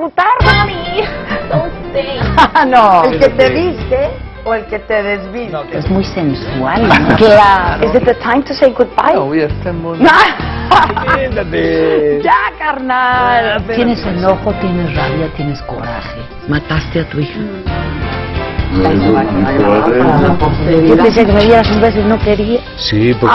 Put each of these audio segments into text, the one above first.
disfrutar, mami. Don't stay. No. ¿El que te viste o el que te desviste? No, es muy sensual, ¿no? Claro. Is it the time to say goodbye? No, ya estamos. Siéntate. Ya, carnal. Tienes enojo, tienes rabia, tienes coraje. Mataste a tu hija. Yo pensé que me dieras un beso y no quería. Sí, porque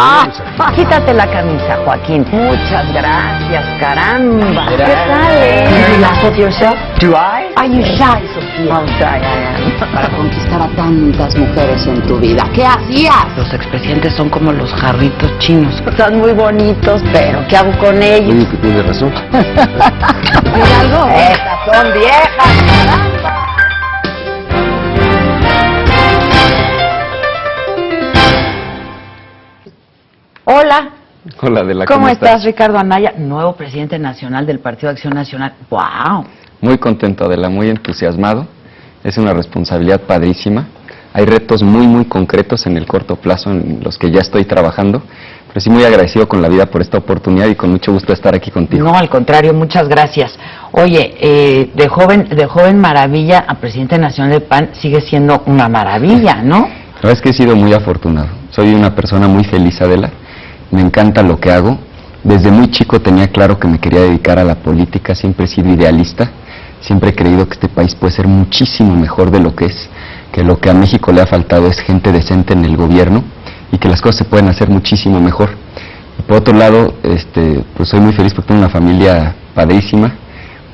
Quítate la camisa, Joaquín. Muchas gracias, caramba. ¿Qué tal, Do you laugh at yourself? Do I? Are you shy, Sofía? I'm shy, I am. Para conquistar a tantas mujeres en tu vida, ¿qué hacías? Los expresidentes son como los jarritos chinos. Están muy bonitos, pero ¿qué hago con ellos? Oye, que tiene razón. ¿Hay algo? Estas son viejas, caramba. Hola. Hola, Adela, ¿Cómo estás, Ricardo Anaya? Nuevo presidente nacional del Partido de Acción Nacional. ¡Wow! Muy contento, Adela, muy entusiasmado. Es una responsabilidad padrísima. Hay retos muy concretos en el corto plazo en los que ya estoy trabajando. Pero sí muy agradecido con la vida por esta oportunidad y con mucho gusto estar aquí contigo. No, al contrario, muchas gracias. Oye, de joven maravilla a presidente nacional del PAN sigue siendo una maravilla, ¿no? La verdad es que he sido muy afortunado. Soy una persona muy feliz, Adela. Me encanta lo que hago. Desde muy chico tenía claro que me quería dedicar a la política. Siempre he sido idealista. Siempre he creído que este país puede ser muchísimo mejor de lo que es. Que lo que a México le ha faltado es gente decente en el gobierno y que las cosas se pueden hacer muchísimo mejor. Y por otro lado, pues soy muy feliz porque tengo una familia padrísima,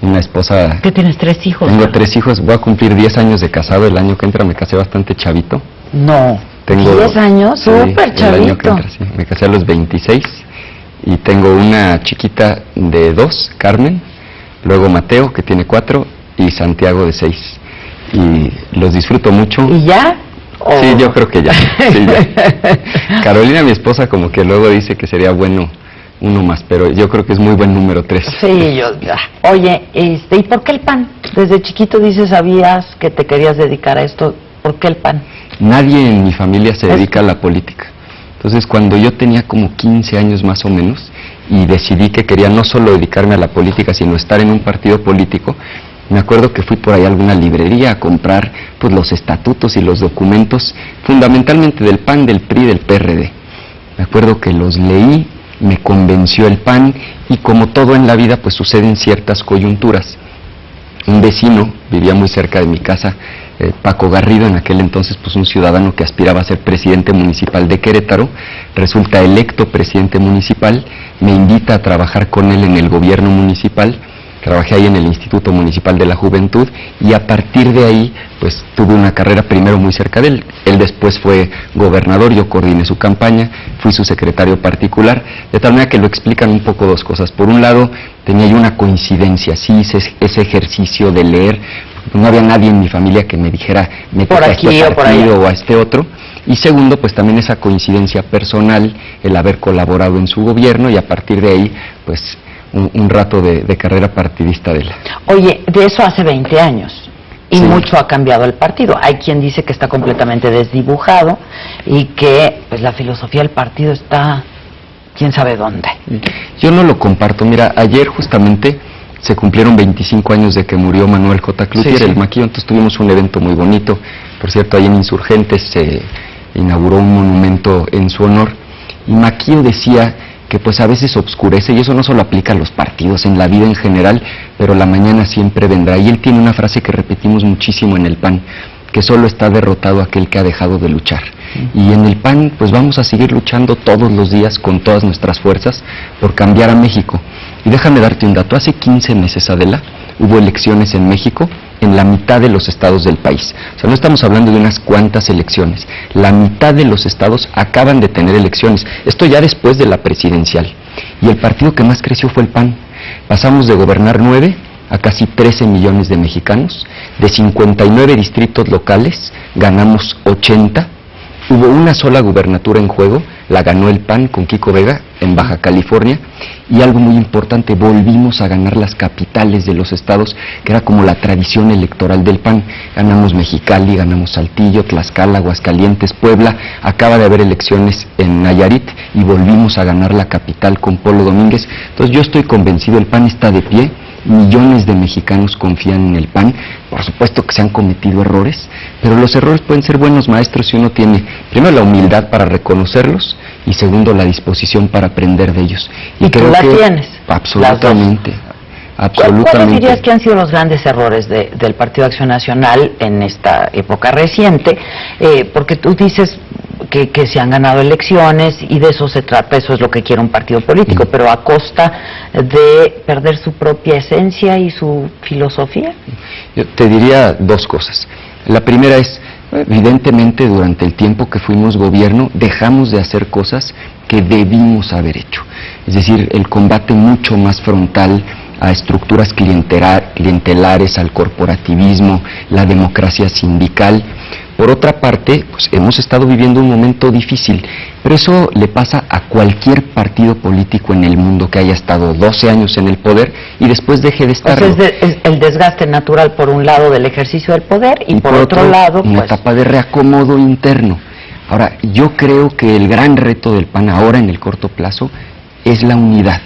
una esposa. ¿Qué tienes? 3 hijos? Tengo 3 hijos. Voy a cumplir 10 años de casado. El año que entra me casé bastante chavito. No. Tengo 10 años, sí, súper chavito. El año que entra, sí. Me casé a los 26 y tengo una chiquita de 2, Carmen, luego Mateo, que tiene 4, y Santiago de 6. Y los disfruto mucho. ¿Y ya? Sí, yo creo que ya. Sí, ya. Carolina, mi esposa, como que luego dice que sería bueno uno más, pero yo creo que es muy buen número 3. Sí, yo. Oye, ¿y por qué el PAN? Desde chiquito dices, sabías que te querías dedicar a esto. ¿Por qué el PAN? Nadie en mi familia se dedica a la política. Entonces, cuando yo tenía como 15 años más o menos y decidí que quería no solo dedicarme a la política, sino estar en un partido político, me acuerdo que fui por ahí a alguna librería a comprar pues los estatutos y los documentos, fundamentalmente del PAN, del PRI, del PRD. Me acuerdo que los leí, me convenció el PAN y como todo en la vida pues suceden ciertas coyunturas. Un vecino vivía muy cerca de mi casa, Paco Garrido, en aquel entonces pues un ciudadano que aspiraba a ser presidente municipal de Querétaro, resulta electo presidente municipal, me invita a trabajar con él en el gobierno municipal. Trabajé ahí en el Instituto Municipal de la Juventud y a partir de ahí pues tuve una carrera primero muy cerca de él. Él después fue gobernador, yo coordiné su campaña, fui su secretario particular, de tal manera que lo explican un poco 2 cosas. Por un lado, tenía yo una coincidencia, sí hice ese ejercicio de leer, no había nadie en mi familia que me dijera métete a este partido o a este otro. Y segundo, pues también esa coincidencia personal, el haber colaborado en su gobierno y a partir de ahí, pues un rato de carrera partidista de él. Oye, de eso hace 20 años y sí. Mucho ha cambiado el partido. Hay quien dice que está completamente desdibujado y que pues la filosofía del partido está quién sabe dónde. Yo no lo comparto. Mira, ayer justamente se cumplieron 25 años de que murió Manuel J. Cloutier, sí. El Maquillo, entonces tuvimos un evento muy bonito. Por cierto, ahí en Insurgentes se inauguró un monumento en su honor y Maquillo decía que pues a veces obscurece, y eso no solo aplica a los partidos, en la vida en general, pero la mañana siempre vendrá. Y él tiene una frase que repetimos muchísimo en el PAN, que solo está derrotado aquel que ha dejado de luchar. Y en el PAN pues vamos a seguir luchando todos los días con todas nuestras fuerzas por cambiar a México. Y déjame darte un dato, hace 15 meses, Adela, hubo elecciones en México en la mitad de los estados del país. O sea, no estamos hablando de unas cuantas elecciones. La mitad de los estados acaban de tener elecciones. Esto ya después de la presidencial. Y el partido que más creció fue el PAN. Pasamos de gobernar 9 a casi 13 millones de mexicanos. De 59 distritos locales, ganamos 80. Hubo una sola gubernatura en juego, la ganó el PAN con Kiko Vega en Baja California, y algo muy importante, volvimos a ganar las capitales de los estados, que era como la tradición electoral del PAN. Ganamos Mexicali, ganamos Saltillo, Tlaxcala, Aguascalientes, Puebla, acaba de haber elecciones en Nayarit y volvimos a ganar la capital con Polo Domínguez. Entonces yo estoy convencido, el PAN está de pie millones de mexicanos confían en el PAN. Por supuesto que se han cometido errores, pero los errores pueden ser buenos maestros si uno tiene, primero, la humildad para reconocerlos y segundo, la disposición para aprender de ellos. ¿Y tú la tienes? Absolutamente. ¿Cuáles dirías que han sido los grandes errores del Partido Acción Nacional en esta época reciente? Porque tú dices que se han ganado elecciones y de eso se trata, eso es lo que quiere un partido político, pero a costa de perder su propia esencia y su filosofía. Yo te diría dos cosas. La primera es, evidentemente durante el tiempo que fuimos gobierno dejamos de hacer cosas que debimos haber hecho. Es decir, el combate mucho más frontal a estructuras clientelares, al corporativismo, la democracia sindical. Por otra parte, pues hemos estado viviendo un momento difícil, pero eso le pasa a cualquier partido político en el mundo que haya estado 12 años en el poder y después deje de estarlo. O sea, es el desgaste natural por un lado del ejercicio del poder y por otro lado, una etapa de reacomodo interno. Ahora, yo creo que el gran reto del PAN ahora en el corto plazo es la unidad.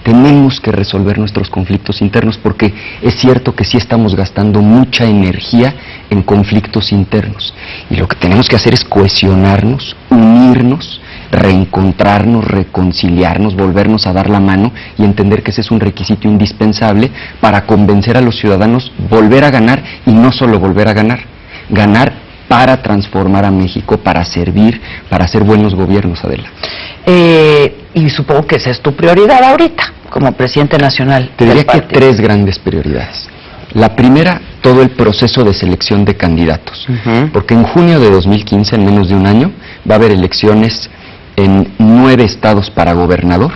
Tenemos que resolver nuestros conflictos internos porque es cierto que sí estamos gastando mucha energía en conflictos internos y lo que tenemos que hacer es cohesionarnos, unirnos, reencontrarnos, reconciliarnos, volvernos a dar la mano y entender que ese es un requisito indispensable para convencer a los ciudadanos, volver a ganar y no solo volver a ganar, ganar para transformar a México, para servir, para hacer buenos gobiernos, Adela. Y supongo que esa es tu prioridad ahorita, como presidente nacional. Te diría que tres grandes prioridades. La primera, todo el proceso de selección de candidatos, porque en junio de 2015, en menos de un año, va a haber elecciones en 9 estados para gobernador,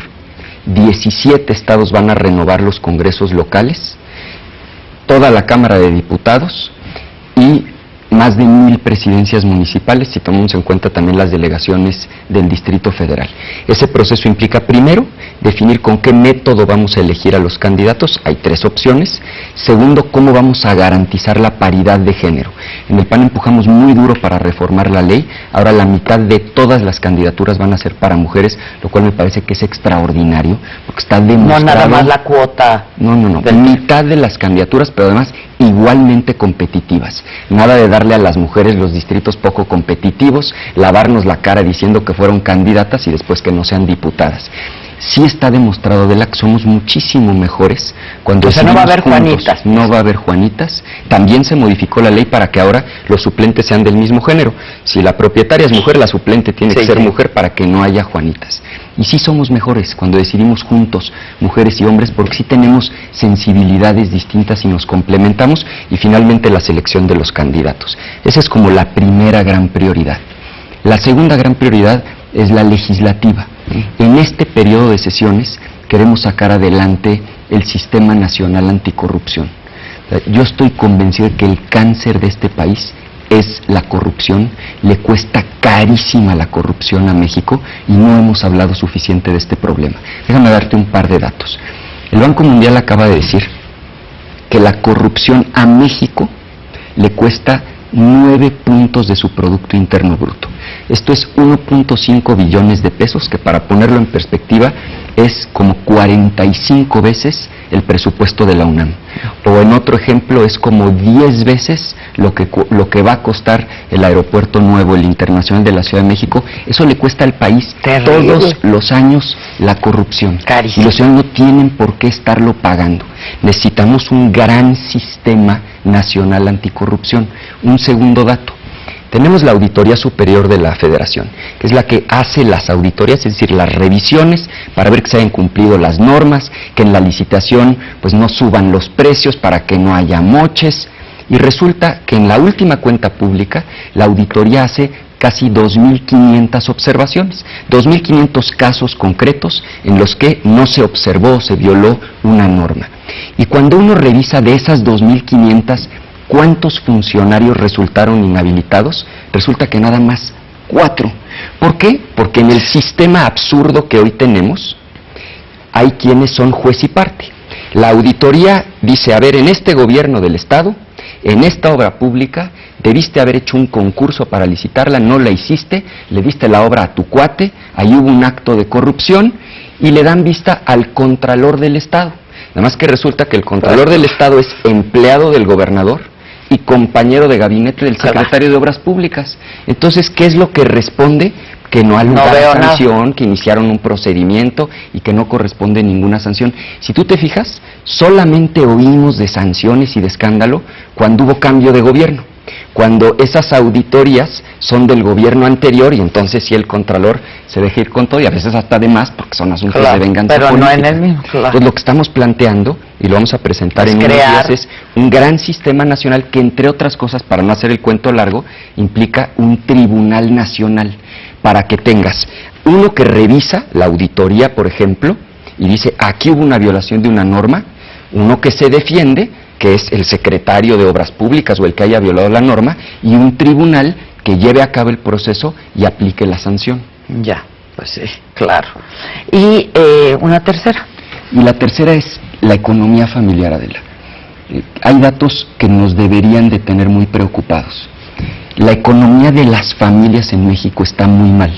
17 estados van a renovar los congresos locales, toda la Cámara de Diputados y más de 1000 presidencias municipales, si tomamos en cuenta también las delegaciones del Distrito Federal. Ese proceso implica, primero, definir con qué método vamos a elegir a los candidatos, hay 3 opciones. Segundo, cómo vamos a garantizar la paridad de género. En el PAN empujamos muy duro para reformar la ley, ahora la mitad de todas las candidaturas van a ser para mujeres, lo cual me parece que es extraordinario, porque está demostrado... No nada más la cuota... No, mitad de las candidaturas, pero además igualmente competitivas. Nada de darle a las mujeres los distritos poco competitivos, lavarnos la cara diciendo que fueron candidatas y después que no sean diputadas. Sí está demostrado, Adela, que somos muchísimo mejores cuando no va a haber juntos. Juanitas. No va a haber Juanitas. También se modificó la ley para que ahora los suplentes sean del mismo género. Si la propietaria es mujer, la suplente tiene que ser mujer para que no haya Juanitas. Y sí somos mejores cuando decidimos juntos, mujeres y hombres, porque sí tenemos sensibilidades distintas y nos complementamos. Y finalmente la selección de los candidatos. Esa es como la primera gran prioridad. La segunda gran prioridad es la legislativa. En este periodo de sesiones queremos sacar adelante el Sistema Nacional Anticorrupción. Yo estoy convencido de que el cáncer de este país es la corrupción, le cuesta carísima la corrupción a México y no hemos hablado suficiente de este problema. Déjame darte un par de datos. El Banco Mundial acaba de decir que la corrupción a México le cuesta 9 puntos de su Producto Interno Bruto. Esto es 1.5 billones de pesos, que para ponerlo en perspectiva es como 45 veces el presupuesto de la UNAM. O en otro ejemplo es como 10 veces lo que va a costar el aeropuerto nuevo, el internacional de la Ciudad de México. Eso le cuesta al país todos los años la corrupción. Carísimo. Y los ciudadanos no tienen por qué estarlo pagando. Necesitamos un gran sistema nacional anticorrupción. Un segundo dato. Tenemos la Auditoría Superior de la Federación, que es la que hace las auditorías, es decir, las revisiones para ver que se hayan cumplido las normas, que en la licitación pues no suban los precios para que no haya moches. Y resulta que en la última cuenta pública, la auditoría hace casi 2.500 observaciones, 2.500 casos concretos en los que no se observó o se violó una norma. Y cuando uno revisa de esas 2.500, ¿cuántos funcionarios resultaron inhabilitados? Resulta que nada más 4. ¿Por qué? Porque en el sistema absurdo que hoy tenemos, hay quienes son juez y parte. La auditoría dice, a ver, en este gobierno del Estado, en esta obra pública, debiste haber hecho un concurso para licitarla, no la hiciste, le diste la obra a tu cuate, ahí hubo un acto de corrupción, y le dan vista al Contralor del Estado, Nada más que resulta que el Contralor del Estado es empleado del gobernador y compañero de gabinete del secretario de Obras Públicas. Entonces, ¿qué es lo que responde? Que no hay ninguna sanción, que iniciaron un procedimiento y que no corresponde ninguna sanción. Si tú te fijas, solamente oímos de sanciones y de escándalo cuando hubo cambio de gobierno, cuando esas auditorías son del gobierno anterior y entonces sí el Contralor se deja ir con todo y a veces hasta de más porque son asuntos de venganza pero política. no en el mismo, Pues lo que estamos planteando, y lo vamos a presentar en unos días, es un gran sistema nacional que, entre otras cosas, para no hacer el cuento largo, implica un tribunal nacional, para que tengas uno que revisa la auditoría, por ejemplo, y dice, aquí hubo una violación de una norma, uno que se defiende, que es el secretario de Obras Públicas o el que haya violado la norma, y un tribunal que lleve a cabo el proceso y aplique la sanción. Ya, pues sí, claro. Y una tercera. Y la tercera es la economía familiar, Adela. Hay datos que nos deberían de tener muy preocupados. La economía de las familias en México está muy mal.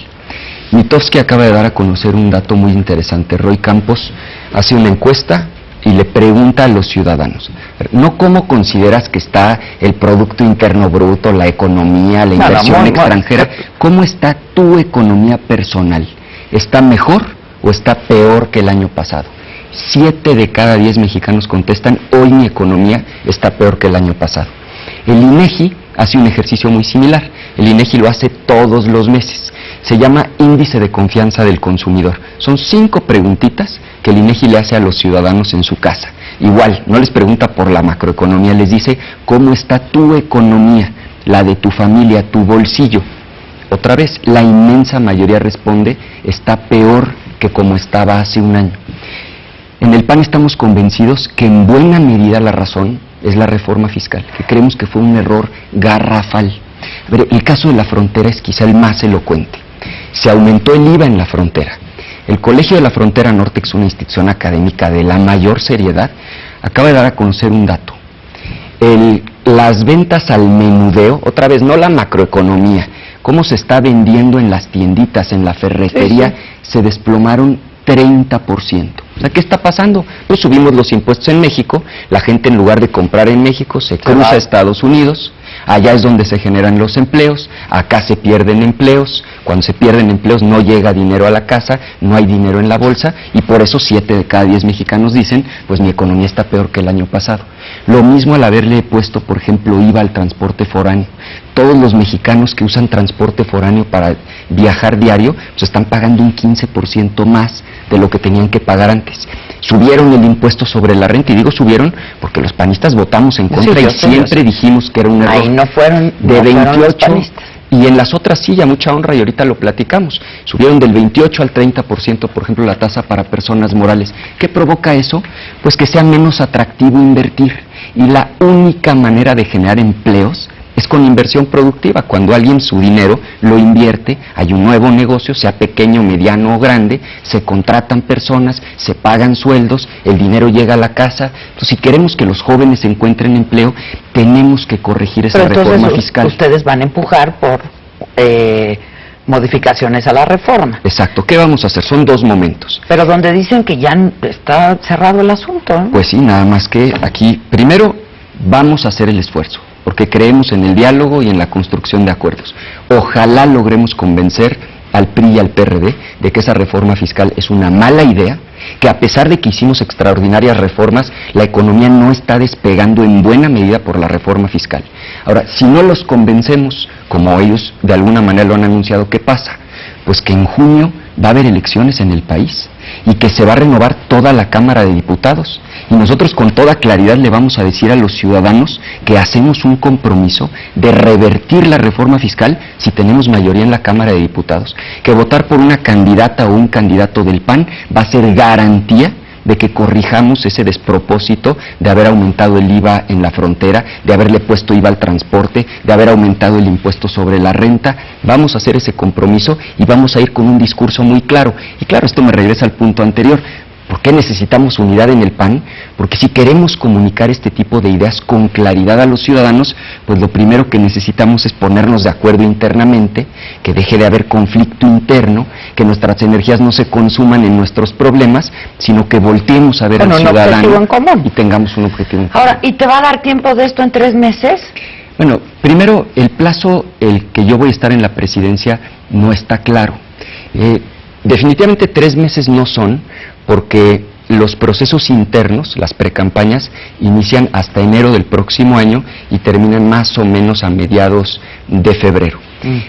Mitofsky acaba de dar a conocer un dato muy interesante. Roy Campos hace una encuesta y le pregunta a los ciudadanos, no cómo consideras que está el Producto Interno Bruto, la economía, la inversión extranjera, ¿cómo está tu economía personal? ¿Está mejor o está peor que el año pasado? 7 de cada 10 mexicanos contestan, hoy mi economía está peor que el año pasado. El INEGI hace un ejercicio muy similar. El INEGI lo hace todos los meses. Se llama Índice de Confianza del Consumidor. Son 5 preguntitas que el INEGI le hace a los ciudadanos en su casa. Igual, no les pregunta por la macroeconomía, les dice cómo está tu economía, la de tu familia, tu bolsillo. Otra vez, la inmensa mayoría responde, está peor que como estaba hace un año. En el PAN estamos convencidos que en buena medida la razón es la reforma fiscal, que creemos que fue un error garrafal. Pero el caso de la frontera es quizá el más elocuente. Se aumentó el IVA en la frontera. El Colegio de la Frontera Norte, que es una institución académica de la mayor seriedad, acaba de dar a conocer un dato. Las ventas al menudeo, otra vez, no la macroeconomía, cómo se está vendiendo en las tienditas, en la ferretería, se desplomaron 30%. O sea, ¿qué está pasando? Pues subimos los impuestos en México, la gente en lugar de comprar en México se cruza a Estados Unidos, allá es donde se generan los empleos, acá se pierden empleos, cuando se pierden empleos no llega dinero a la casa, no hay dinero en la bolsa y por eso 7 de cada 10 mexicanos dicen, pues mi economía está peor que el año pasado. Lo mismo al haberle puesto, por ejemplo, IVA al transporte foráneo. Todos los mexicanos que usan transporte foráneo para viajar diario, pues están pagando un 15% más de lo que tenían que pagar antes. Subieron el impuesto sobre la renta, y digo subieron porque los panistas votamos en contra y siempre dijimos que era un error. Ahí no fueron de 28 los panistas. Y en las otras sí, a mucha honra, y ahorita lo platicamos. Subieron del 28 al 30%, por ejemplo, la tasa para personas morales. ¿Qué provoca eso? Pues que sea menos atractivo invertir. Y la única manera de generar empleos es con inversión productiva. Cuando alguien su dinero lo invierte, hay un nuevo negocio, sea pequeño, mediano o grande, se contratan personas, se pagan sueldos, el dinero llega a la casa. Entonces, si queremos que los jóvenes encuentren empleo, tenemos que corregir esa reforma fiscal. Ustedes van a empujar por modificaciones a la reforma. Exacto. ¿Qué vamos a hacer? Son 2 momentos. Pero donde dicen que ya está cerrado el asunto, ¿no? Pues sí, nada más que aquí, primero, vamos a hacer el esfuerzo, porque creemos en el diálogo y en la construcción de acuerdos. Ojalá logremos convencer al PRI y al PRD de que esa reforma fiscal es una mala idea, que a pesar de que hicimos extraordinarias reformas, la economía no está despegando en buena medida por la reforma fiscal. Ahora, si no los convencemos, como ellos de alguna manera lo han anunciado, ¿qué pasa? Pues que en junio va a haber elecciones en el país y que se va a renovar toda la Cámara de Diputados. Y nosotros con toda claridad le vamos a decir a los ciudadanos que hacemos un compromiso de revertir la reforma fiscal si tenemos mayoría en la Cámara de Diputados, que votar por una candidata o un candidato del PAN va a ser garantía de que corrijamos ese despropósito de haber aumentado el IVA en la frontera, de haberle puesto IVA al transporte, de haber aumentado el impuesto sobre la renta. Vamos a hacer ese compromiso y vamos a ir con un discurso muy claro. Y claro, esto me regresa al punto anterior. ¿Por qué necesitamos unidad en el PAN? Porque si queremos comunicar este tipo de ideas con claridad a los ciudadanos, pues lo primero que necesitamos es ponernos de acuerdo internamente, que deje de haber conflicto interno, que nuestras energías no se consuman en nuestros problemas, sino que volteemos a ver al ciudadano un objetivo en común. y tengamos un objetivo en común. Ahora, ¿y te va a dar tiempo de esto en 3 meses? Bueno, primero, el plazo, el que yo voy a estar en la presidencia, no está claro. Definitivamente 3 meses no son, porque los procesos internos, las precampañas, inician hasta enero del próximo año y terminan más o menos a mediados de febrero.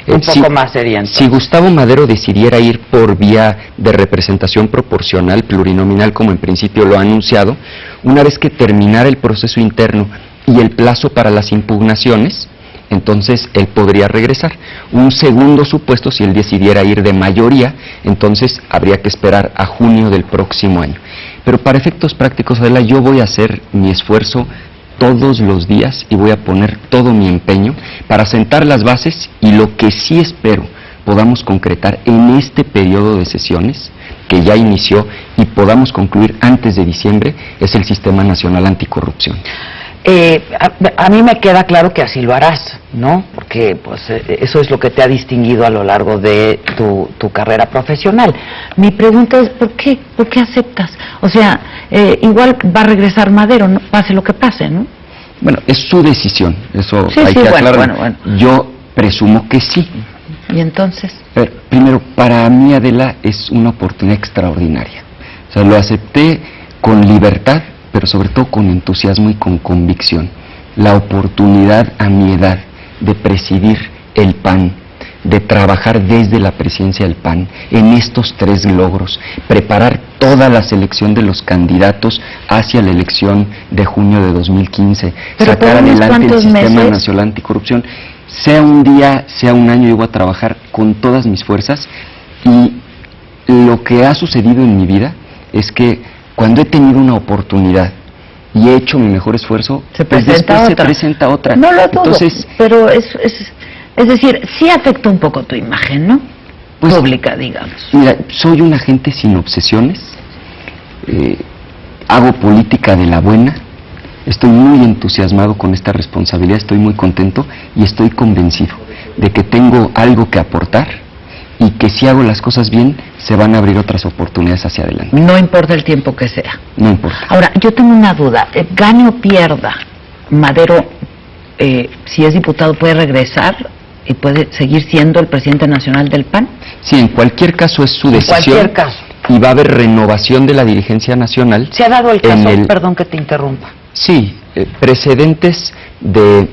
Un poco más sería entonces. Si Gustavo Madero decidiera ir por vía de representación proporcional, plurinominal, como en principio lo ha anunciado, una vez que terminara el proceso interno y el plazo para las impugnaciones, entonces él podría regresar. Un segundo supuesto, si él decidiera ir de mayoría, entonces habría que esperar a junio del próximo año. Pero para efectos prácticos, Adela, yo voy a hacer mi esfuerzo todos los días y voy a poner todo mi empeño para sentar las bases, y lo que sí espero podamos concretar en este periodo de sesiones que ya inició y podamos concluir antes de diciembre es el Sistema Nacional Anticorrupción. A mí me queda claro que así lo harás, ¿no? Porque pues eso es lo que te ha distinguido a lo largo de tu carrera profesional. Mi pregunta es, ¿por qué aceptas? O sea, igual va a regresar Madero, ¿no? Pase lo que pase, ¿no? Bueno, es su decisión, eso sí, hay que aclararlo. Bueno. Yo presumo que sí. ¿Y entonces? Primero, para mí, Adela, es una oportunidad extraordinaria. O sea, lo acepté con libertad, pero sobre todo con entusiasmo y con convicción. La oportunidad a mi edad de presidir el PAN, de trabajar desde la presidencia del PAN en estos 3 logros, preparar toda la selección de los candidatos hacia la elección de junio de 2015, pero sacar adelante el Sistema meses Nacional Anticorrupción. Sea un día, sea un año, yo voy a trabajar con todas mis fuerzas, y lo que ha sucedido en mi vida es que cuando he tenido una oportunidad y he hecho mi mejor esfuerzo, pues después se presenta otra. No lo dudo, entonces, pero es decir, sí afecta un poco tu imagen, ¿no? Pues, pública, digamos. Mira, soy una gente sin obsesiones, hago política de la buena, estoy muy entusiasmado con esta responsabilidad, estoy muy contento y estoy convencido de que tengo algo que aportar, y que si hago las cosas bien, se van a abrir otras oportunidades hacia adelante. No importa el tiempo que sea. No importa. Ahora, yo tengo una duda. Gane o pierda, Madero, si es diputado, ¿puede regresar y puede seguir siendo el presidente nacional del PAN? Sí, en cualquier caso es su decisión. En cualquier caso. Y va a haber renovación de la dirigencia nacional. ¿Se ha dado el caso, perdón que te interrumpa? Sí, precedentes de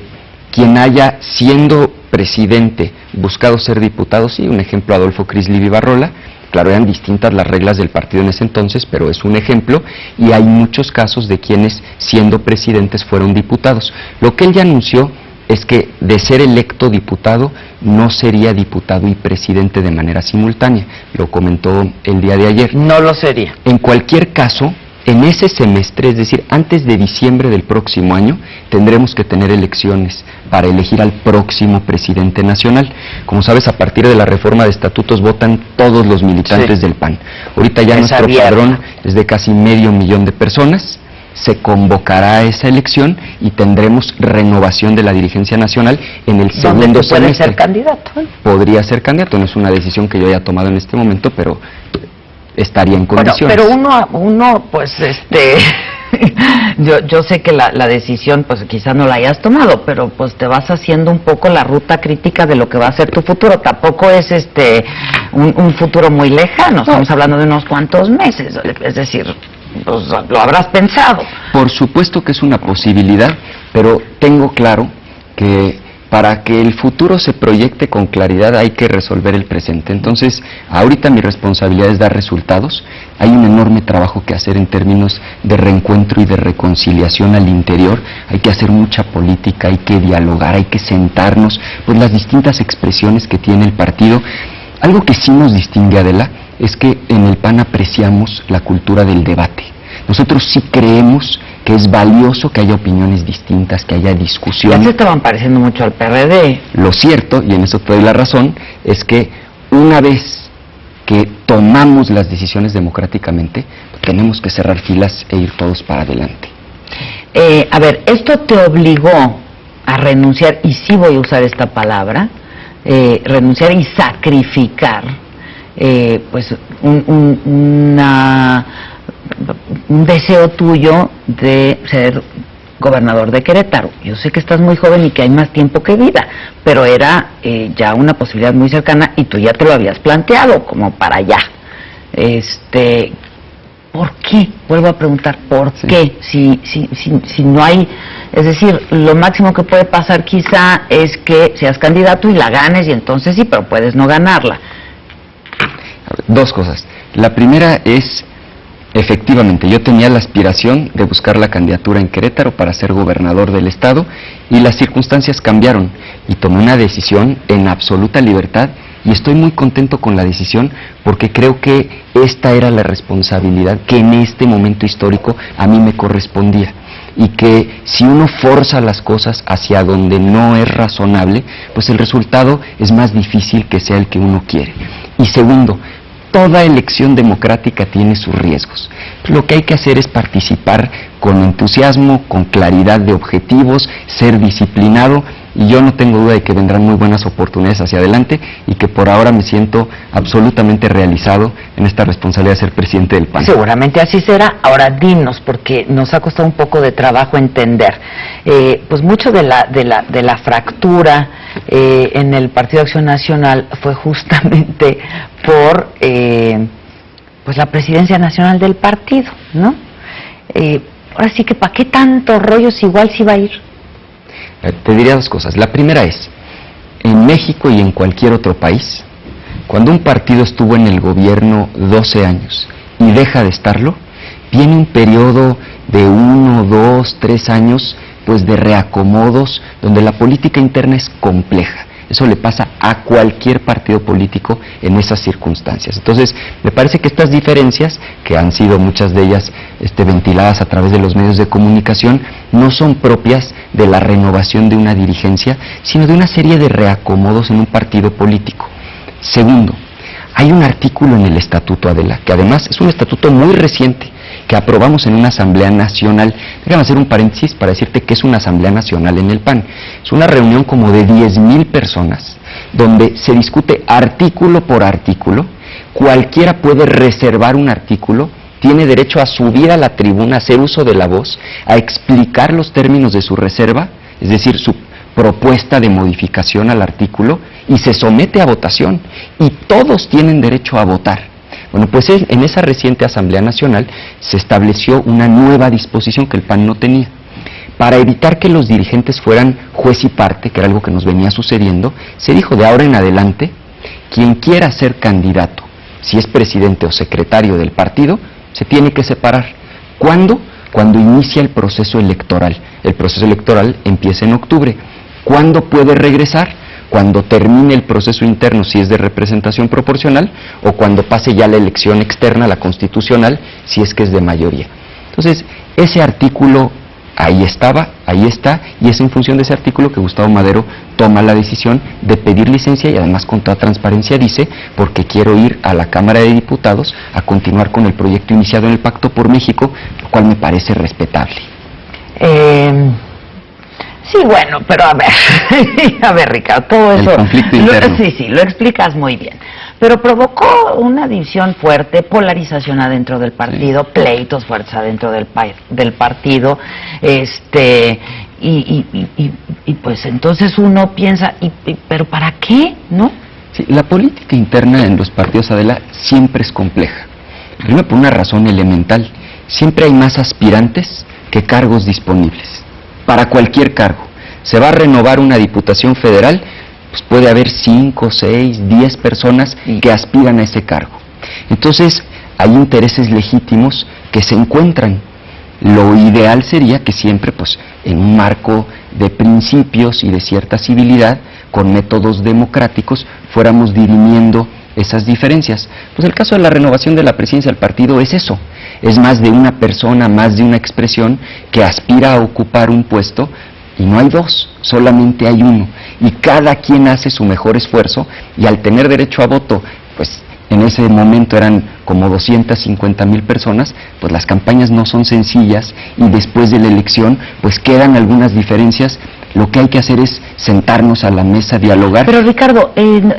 quien haya, siendo presidente, buscado ser diputado, sí, un ejemplo, Adolfo Crisli Vivarrola. Claro, eran distintas las reglas del partido en ese entonces, pero es un ejemplo, y hay muchos casos de quienes, siendo presidentes, fueron diputados. Lo que él ya anunció es que, de ser electo diputado, no sería diputado y presidente de manera simultánea. Lo comentó el día de ayer. No lo sería. En cualquier caso, en ese semestre, es decir, antes de diciembre del próximo año, tendremos que tener elecciones para elegir al próximo presidente nacional. Como sabes, a partir de la reforma de estatutos votan todos los militantes del PAN. Ahorita ya nuestro padrón es de casi 500,000 de personas. Se convocará a esa elección y tendremos renovación de la dirigencia nacional en el segundo semestre. ¿Puede ser candidato? Podría ser candidato, no es una decisión que yo haya tomado en este momento, pero estaría en condiciones. Bueno, pero uno pues yo sé que la decisión pues quizás no la hayas tomado, pero pues te vas haciendo un poco la ruta crítica de lo que va a ser tu futuro. Tampoco es un futuro muy lejano, estamos hablando de unos cuantos meses, es decir, pues lo habrás pensado. Por supuesto que es una posibilidad, pero tengo claro que para que el futuro se proyecte con claridad hay que resolver el presente. Entonces, ahorita mi responsabilidad es dar resultados. Hay un enorme trabajo que hacer en términos de reencuentro y de reconciliación al interior. Hay que hacer mucha política, hay que dialogar, hay que sentarnos, pues las distintas expresiones que tiene el partido. Algo que sí nos distingue, Adela, es que en el PAN apreciamos la cultura del debate. Nosotros sí creemos que es valioso que haya opiniones distintas, que haya discusión. Ya se estaban pareciendo mucho al PRD. Lo cierto, y en eso te doy la razón, es que una vez que tomamos las decisiones democráticamente, tenemos que cerrar filas e ir todos para adelante. A ver, ¿esto te obligó a renunciar, y sí voy a usar esta palabra, renunciar y sacrificar pues un deseo tuyo de ser gobernador de Querétaro? Yo sé que estás muy joven y que hay más tiempo que vida, pero era ya una posibilidad muy cercana y tú ya te lo habías planteado como para allá. ¿Por qué? Vuelvo a preguntar, ¿por qué? Si no hay, es decir, lo máximo que puede pasar quizá es que seas candidato y la ganes, y entonces sí, pero puedes no ganarla. Dos cosas. La primera es, efectivamente, yo tenía la aspiración de buscar la candidatura en Querétaro para ser gobernador del estado, y las circunstancias cambiaron y tomé una decisión en absoluta libertad, y estoy muy contento con la decisión porque creo que esta era la responsabilidad que en este momento histórico a mí me correspondía, y que si uno forza las cosas hacia donde no es razonable, pues el resultado es más difícil que sea el que uno quiere. Y segundo, toda elección democrática tiene sus riesgos. Lo que hay que hacer es participar con entusiasmo, con claridad de objetivos, ser disciplinado, y yo no tengo duda de que vendrán muy buenas oportunidades hacia adelante, y que por ahora me siento absolutamente realizado en esta responsabilidad de ser presidente del PAN. Seguramente así será. Ahora dinos, porque nos ha costado un poco de trabajo entender, pues mucho de la fractura en el Partido Acción Nacional fue justamente por pues la presidencia nacional del partido, ¿no? Ahora sí que ¿para qué tanto rollo si igual sí va a ir? Te diría dos cosas. La primera es, en México y en cualquier otro país, cuando un partido estuvo en el gobierno 12 años y deja de estarlo, viene un periodo de 1, 2, 3 años pues de reacomodos, donde la política interna es compleja. Eso le pasa a cualquier partido político en esas circunstancias. Entonces, me parece que estas diferencias, que han sido muchas de ellas ventiladas a través de los medios de comunicación, no son propias de la renovación de una dirigencia, sino de una serie de reacomodos en un partido político. Segundo, hay un artículo en el Estatuto, Adela, que además es un estatuto muy reciente, que aprobamos en una Asamblea Nacional. Déjame hacer un paréntesis para decirte que es una Asamblea Nacional en el PAN. Es una reunión como de 10,000 personas, donde se discute artículo por artículo. Cualquiera puede reservar un artículo, tiene derecho a subir a la tribuna, a hacer uso de la voz, a explicar los términos de su reserva, es decir, su propuesta de modificación al artículo, y se somete a votación, y todos tienen derecho a votar. Bueno, pues en esa reciente Asamblea Nacional se estableció una nueva disposición que el PAN no tenía. Para evitar que los dirigentes fueran juez y parte, que era algo que nos venía sucediendo, se dijo de ahora en adelante, quien quiera ser candidato, si es presidente o secretario del partido, se tiene que separar. ¿Cuándo? Cuando inicia el proceso electoral. El proceso electoral empieza en octubre. ¿Cuándo puede regresar? Cuando termine el proceso interno, si es de representación proporcional, o cuando pase ya la elección externa, la constitucional, si es que es de mayoría. Entonces, ese artículo ahí estaba, ahí está, y es en función de ese artículo que Gustavo Madero toma la decisión de pedir licencia, y además con toda transparencia dice, porque quiero ir a la Cámara de Diputados a continuar con el proyecto iniciado en el Pacto por México, lo cual me parece respetable. Sí, bueno, pero a ver, Ricardo, todo eso... El conflicto interno. Sí, lo explicas muy bien. Pero provocó una división fuerte, polarización adentro del partido, sí, pleitos fuertes adentro del partido, y pues entonces uno piensa, ¿pero para qué, no? Sí, la política interna en los partidos, Adela, siempre es compleja. Primero por una razón elemental, siempre hay más aspirantes que cargos disponibles. Para cualquier cargo. Se va a renovar una diputación federal, pues puede haber 5, 6, 10 personas que aspiran a ese cargo. Entonces, hay intereses legítimos que se encuentran. Lo ideal sería que siempre, pues, en un marco de principios y de cierta civilidad, con métodos democráticos, fuéramos dirimiendo esas diferencias. Pues el caso de la renovación de la presidencia del partido es eso. Es más de una persona, más de una expresión que aspira a ocupar un puesto, y no hay dos, solamente hay uno, y cada quien hace su mejor esfuerzo, y al tener derecho a voto, pues en ese momento eran como 250,000 personas, pues las campañas no son sencillas y después de la elección pues quedan algunas diferencias. Lo que hay que hacer es sentarnos a la mesa, dialogar. Pero Ricardo,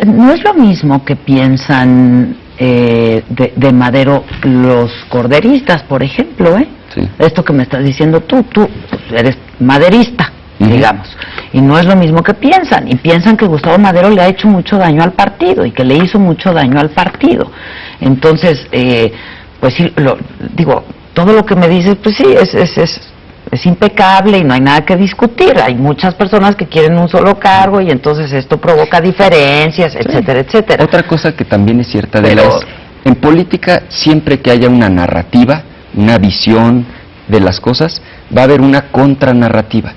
no es lo mismo que piensan de Madero los corderistas, por ejemplo, ¿eh? Sí. Esto que me estás diciendo tú eres maderista, digamos, y no es lo mismo que piensan, y piensan que Gustavo Madero le ha hecho mucho daño al partido, y que le hizo mucho daño al partido. Entonces, pues sí, digo, todo lo que me dices, pues sí, es impecable y no hay nada que discutir. Hay muchas personas que quieren un solo cargo y entonces esto provoca diferencias, etcétera, etcétera. Otra cosa que también es cierta de es, en política, siempre que haya una narrativa, una visión de las cosas, va a haber una contranarrativa.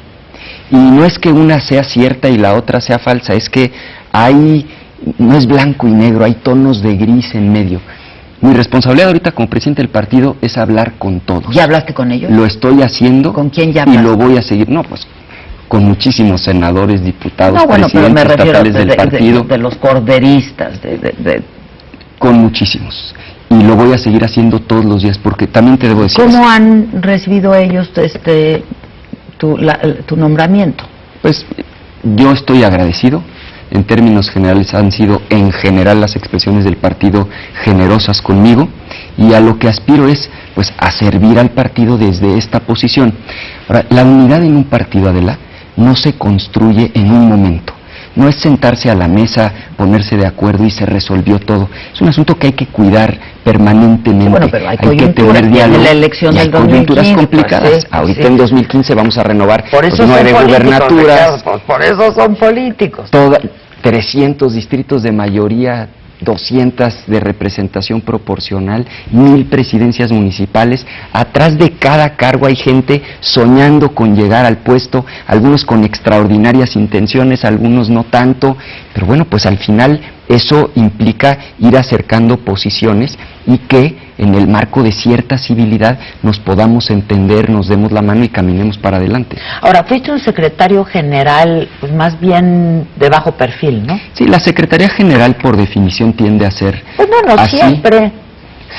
Y no es que una sea cierta y la otra sea falsa, es que no es blanco y negro, hay tonos de gris en medio. Mi responsabilidad ahorita como presidente del partido es hablar con todos. ¿Ya hablaste con ellos? Lo estoy haciendo. ¿Con quién ya hablaste? Y hablaste? lo voy a seguir. No, pues con muchísimos senadores, diputados, pero me presidentes refiero estatales del partido. De los corderistas, Con muchísimos. Y lo voy a seguir haciendo todos los días, porque también te debo decir... ¿Cómo han recibido ellos tu nombramiento? Pues yo estoy agradecido. En términos generales han sido en general las expresiones del partido generosas conmigo, y a lo que aspiro es pues a servir al partido desde esta posición. Ahora, la unidad en un partido, Adela, no se construye en un momento. No es sentarse a la mesa, ponerse de acuerdo y se resolvió todo. Es un asunto que hay que cuidar permanentemente. Bueno, pero hay que tener diálogo. La elección del 2015, coyunturas complicadas. Pues sí, ahorita en 2015 vamos a renovar por eso 9 gubernaturas. Por eso son políticos. 300 distritos de mayoría, 200 de representación proporcional, 1,000 presidencias municipales. Atrás de cada cargo hay gente soñando con llegar al puesto, algunos con extraordinarias intenciones, algunos no tanto, pero bueno, pues al final eso implica ir acercando posiciones y que en el marco de cierta civilidad nos podamos entender, nos demos la mano y caminemos para adelante. Ahora, fuiste un secretario general, pues más bien de bajo perfil, ¿no? Sí, la Secretaría General por definición tiende a ser pues no así. Siempre.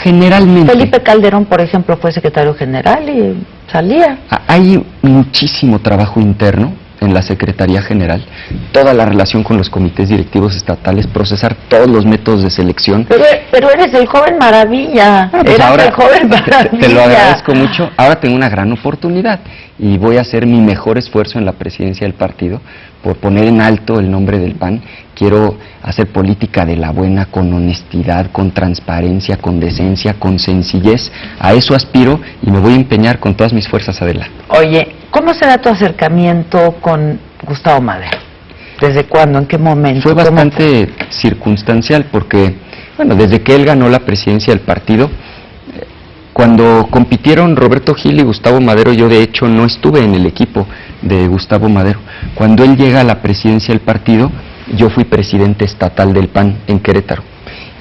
Generalmente. Felipe Calderón, por ejemplo, fue secretario general y salía. Hay muchísimo trabajo interno en la Secretaría General, toda la relación con los comités directivos estatales, procesar todos los métodos de selección. Pero eres el joven maravilla. Bueno, pues ahora, el joven maravilla. Te lo agradezco mucho. Ahora tengo una gran oportunidad y voy a hacer mi mejor esfuerzo en la presidencia del partido por poner en alto el nombre del PAN. Quiero hacer política de la buena, con honestidad, con transparencia, con decencia, con sencillez. A eso aspiro y me voy a empeñar con todas mis fuerzas, adelante. Oye, ¿cómo será tu acercamiento con Gustavo Madero? ¿Desde cuándo? ¿En qué momento? Fue bastante circunstancial porque, bueno, desde que él ganó la presidencia del partido, cuando compitieron Roberto Gil y Gustavo Madero, yo de hecho no estuve en el equipo de Gustavo Madero. Cuando él llega a la presidencia del partido, yo fui presidente estatal del PAN en Querétaro.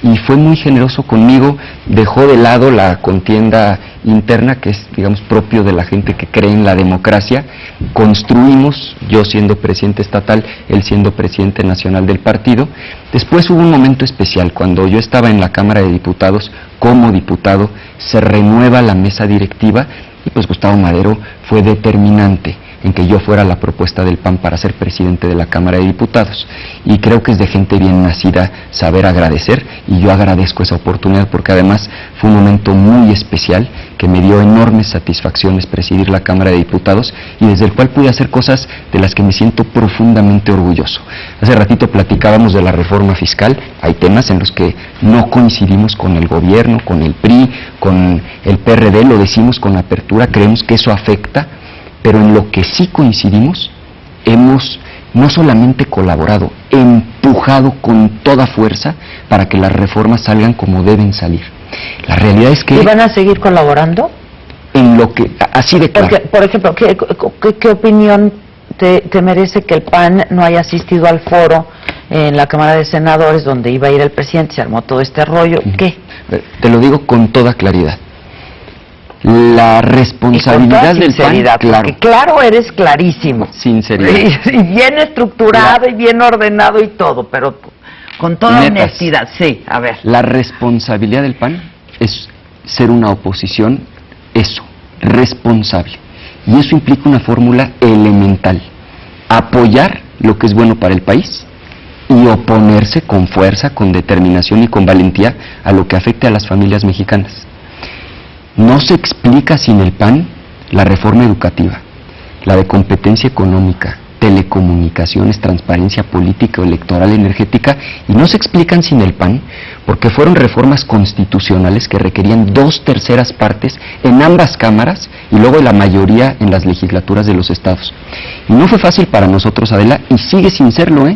Y fue muy generoso conmigo, dejó de lado la contienda interna, que es, digamos, propio de la gente que cree en la democracia. Construimos, yo siendo presidente estatal, él siendo presidente nacional del partido. Después hubo un momento especial, cuando yo estaba en la Cámara de Diputados, como diputado, se renueva la mesa directiva, y pues Gustavo Madero fue determinante en que yo fuera la propuesta del PAN para ser presidente de la Cámara de Diputados. Y creo que es de gente bien nacida saber agradecer, y yo agradezco esa oportunidad porque además fue un momento muy especial que me dio enormes satisfacciones presidir la Cámara de Diputados y desde el cual pude hacer cosas de las que me siento profundamente orgulloso. Hace ratito platicábamos de la reforma fiscal. Hay temas en los que no coincidimos con el gobierno, con el PRI, con el PRD, lo decimos con apertura, creemos que eso afecta, pero en lo que sí coincidimos, hemos no solamente colaborado, empujado con toda fuerza para que las reformas salgan como deben salir. La realidad es que... ¿Y van a seguir colaborando? En lo que... Así de claro. Porque, por ejemplo, ¿qué opinión te merece que el PAN no haya asistido al foro en la Cámara de Senadores donde iba a ir el presidente, se armó todo este rollo? ¿Qué? Te lo digo con toda claridad. La responsabilidad del PAN, claro. Porque claro, eres clarísimo. Sinceridad. Y bien estructurado y bien ordenado y todo, pero Con toda netas. honestidad, sí, a ver. La responsabilidad del PAN es ser una oposición, eso, responsable. Y eso implica una fórmula elemental: apoyar lo que es bueno para el país y oponerse con fuerza, con determinación y con valentía a lo que afecte a las familias mexicanas. No se explica sin el PAN la reforma educativa, la de competencia económica, telecomunicaciones, transparencia política o electoral, energética, y no se explican sin el PAN porque fueron reformas constitucionales que requerían 2/3 partes en ambas cámaras y luego la mayoría en las legislaturas de los estados. Y no fue fácil para nosotros, Adela, y sigue sin serlo,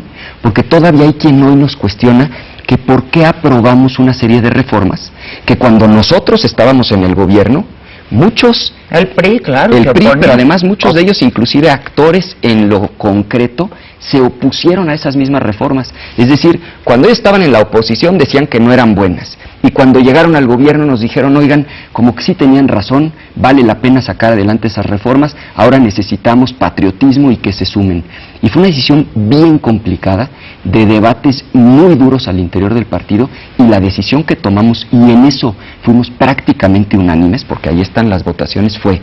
porque todavía hay quien hoy nos cuestiona que por qué aprobamos una serie de reformas que cuando nosotros estábamos en el gobierno, muchos, El PRI, claro. el se PRI, opone. pero además muchos de ellos, inclusive actores en lo concreto, se opusieron a esas mismas reformas. Es decir, cuando ellos estaban en la oposición decían que no eran buenas, y cuando llegaron al gobierno nos dijeron, oigan, como que sí tenían razón, vale la pena sacar adelante esas reformas, ahora necesitamos patriotismo y que se sumen. Y fue una decisión bien complicada, de debates muy duros al interior del partido, y la decisión que tomamos, y en eso fuimos prácticamente unánimes, porque ahí están las votaciones, fue: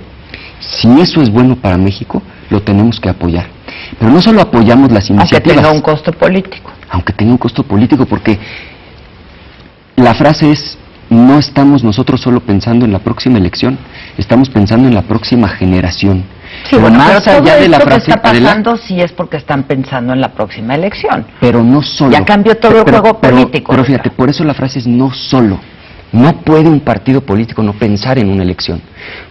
si eso es bueno para México, lo tenemos que apoyar. Pero no solo apoyamos las Aunque iniciativas, tenga un costo político. aunque tenga un costo político, porque la frase es: no estamos nosotros solo pensando en la próxima elección, estamos pensando en la próxima generación. Sí, bueno, más pero todo allá de la esto que frase, está Adela, pasando sí es porque están pensando en la próxima elección. pero no solo. Ya cambió todo el juego político. Pero fíjate, por eso la frase es no solo. No puede un partido político no pensar en una elección,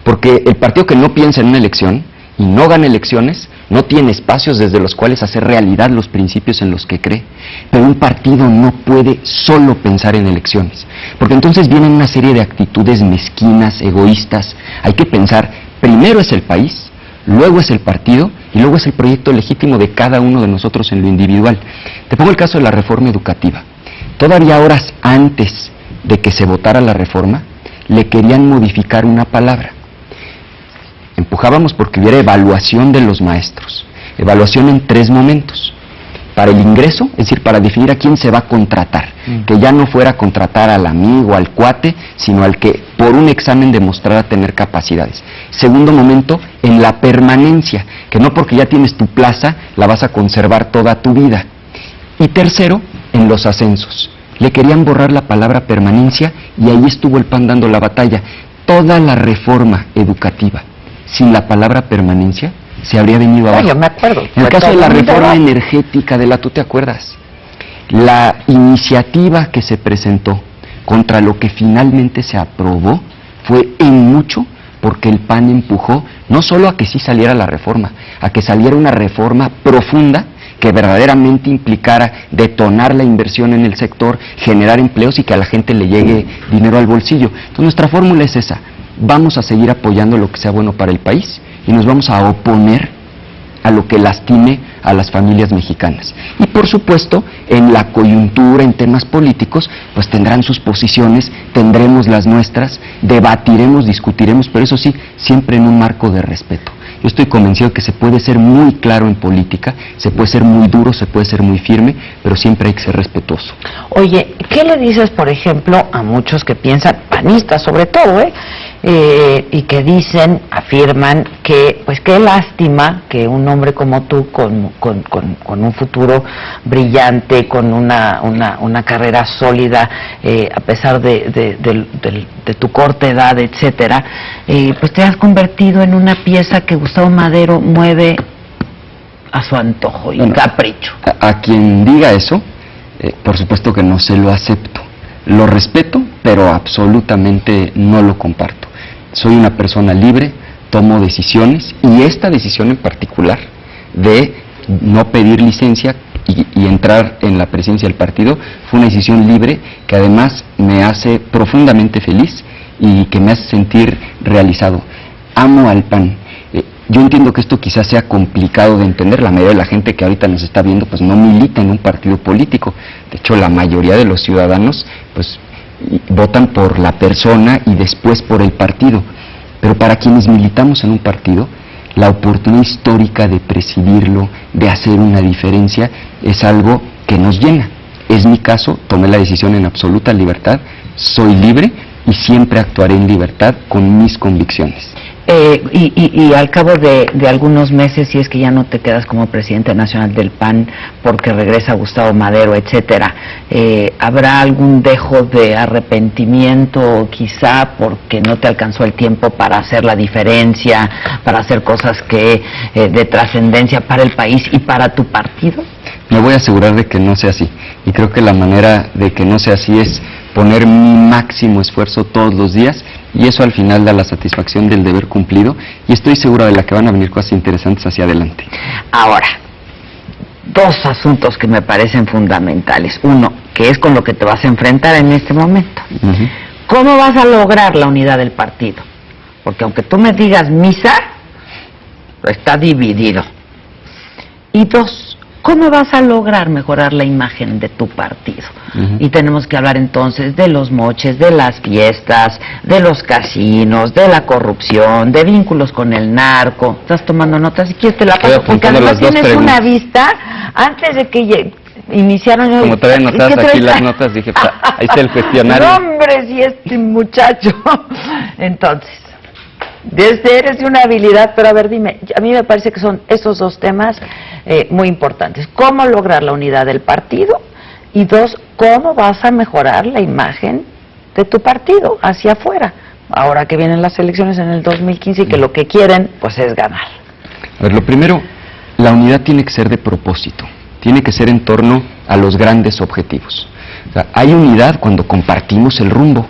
porque el partido que no piensa en una elección y no gana elecciones, no tiene espacios desde los cuales hacer realidad los principios en los que cree. Pero un partido no puede solo pensar en elecciones, porque entonces vienen una serie de actitudes mezquinas, egoístas. Hay que pensar, primero es el país, luego es el partido y luego es el proyecto legítimo de cada uno de nosotros en lo individual. Te pongo el caso de la reforma educativa. Todavía horas antes de que se votara la reforma, le querían modificar una palabra. Empujábamos porque hubiera evaluación de los maestros. Evaluación en 3 momentos. Para el ingreso, es decir, para definir a quién se va a contratar. Que ya no fuera a contratar al amigo, al cuate, sino al que por un examen demostrara tener capacidades. Segundo momento, en la permanencia, que no porque ya tienes tu plaza, la vas a conservar toda tu vida. Y tercero, en los ascensos. Le querían borrar la palabra permanencia y ahí estuvo el PAN dando la batalla. Toda la reforma educativa sin la palabra permanencia se habría venido abajo. Yo me acuerdo. En el caso de la reforma energética, ¿tú te acuerdas? La iniciativa que se presentó contra lo que finalmente se aprobó fue en mucho porque el PAN empujó no solo a que sí saliera la reforma, a que saliera una reforma profunda que verdaderamente implicara detonar la inversión en el sector, generar empleos y que a la gente le llegue dinero al bolsillo. Entonces nuestra fórmula es esa: vamos a seguir apoyando lo que sea bueno para el país y nos vamos a oponer a lo que lastime a las familias mexicanas. Y por supuesto, en la coyuntura, en temas políticos, pues tendrán sus posiciones, tendremos las nuestras, debatiremos, discutiremos, pero eso sí, siempre en un marco de respeto. Yo estoy convencido de que se puede ser muy claro en política, se puede ser muy duro, se puede ser muy firme, pero siempre hay que ser respetuoso. Oye, ¿qué le dices, por ejemplo, a muchos que piensan, panistas sobre todo, y que dicen, afirman que, pues qué lástima que un hombre como tú, con un futuro brillante, con una carrera sólida, a pesar de tu corta edad, etcétera, pues te has convertido en una pieza que Gustavo Madero mueve a su antojo y capricho? A quien diga eso, por supuesto que no se lo acepto. Lo respeto, pero absolutamente no lo comparto. Soy una persona libre, tomo decisiones, y esta decisión en particular de no pedir licencia y entrar en la presidencia del partido fue una decisión libre que además me hace profundamente feliz y que me hace sentir realizado. Amo al PAN. Yo entiendo que esto quizás sea complicado de entender. La mayoría de la gente que ahorita nos está viendo pues no milita en un partido político. De hecho, la mayoría de los ciudadanos pues votan por la persona y después por el partido. Pero para quienes militamos en un partido, la oportunidad histórica de presidirlo, de hacer una diferencia, es algo que nos llena. es mi caso, tomé la decisión en absoluta libertad, soy libre y siempre actuaré en libertad con mis convicciones. Y al cabo de algunos meses, si es que ya no te quedas como presidente nacional del PAN porque regresa Gustavo Madero, etcétera, ¿habrá algún dejo de arrepentimiento quizá porque no te alcanzó el tiempo para hacer la diferencia, para hacer cosas que de trascendencia para el país y para tu partido? Me voy a asegurar de que no sea así, y creo que la manera de que no sea así es poner mi máximo esfuerzo todos los días, y eso al final da la satisfacción del deber cumplido, y estoy segura de la que van a venir cosas interesantes hacia adelante. Ahora, dos asuntos que me parecen fundamentales. Uno, que es con lo que te vas a enfrentar en este momento. Uh-huh. ¿Cómo vas a lograr la unidad del partido? Porque aunque tú me digas misa, está dividido. Y dos, ¿cómo vas a lograr mejorar la imagen de tu partido? Uh-huh. Y tenemos que hablar entonces de los moches, de las fiestas, de los casinos, de la corrupción, de vínculos con el narco. ¿Estás tomando notas? Si quieres te la paso, porque además tienes una vista antes de que iniciaron... Como traen notas aquí las notas, dije, ahí está el cuestionario. No, hombre, si este muchacho. Entonces, eres de una habilidad, pero a ver, dime, a mí me parece que son estos dos temas muy importantes. ¿Cómo lograr la unidad del partido? Y dos, ¿cómo vas a mejorar la imagen de tu partido hacia afuera? Ahora que vienen las elecciones en el 2015 y que lo que quieren, pues es ganar. A ver, lo primero, la unidad tiene que ser de propósito, tiene que ser en torno a los grandes objetivos. O sea, hay unidad cuando compartimos el rumbo.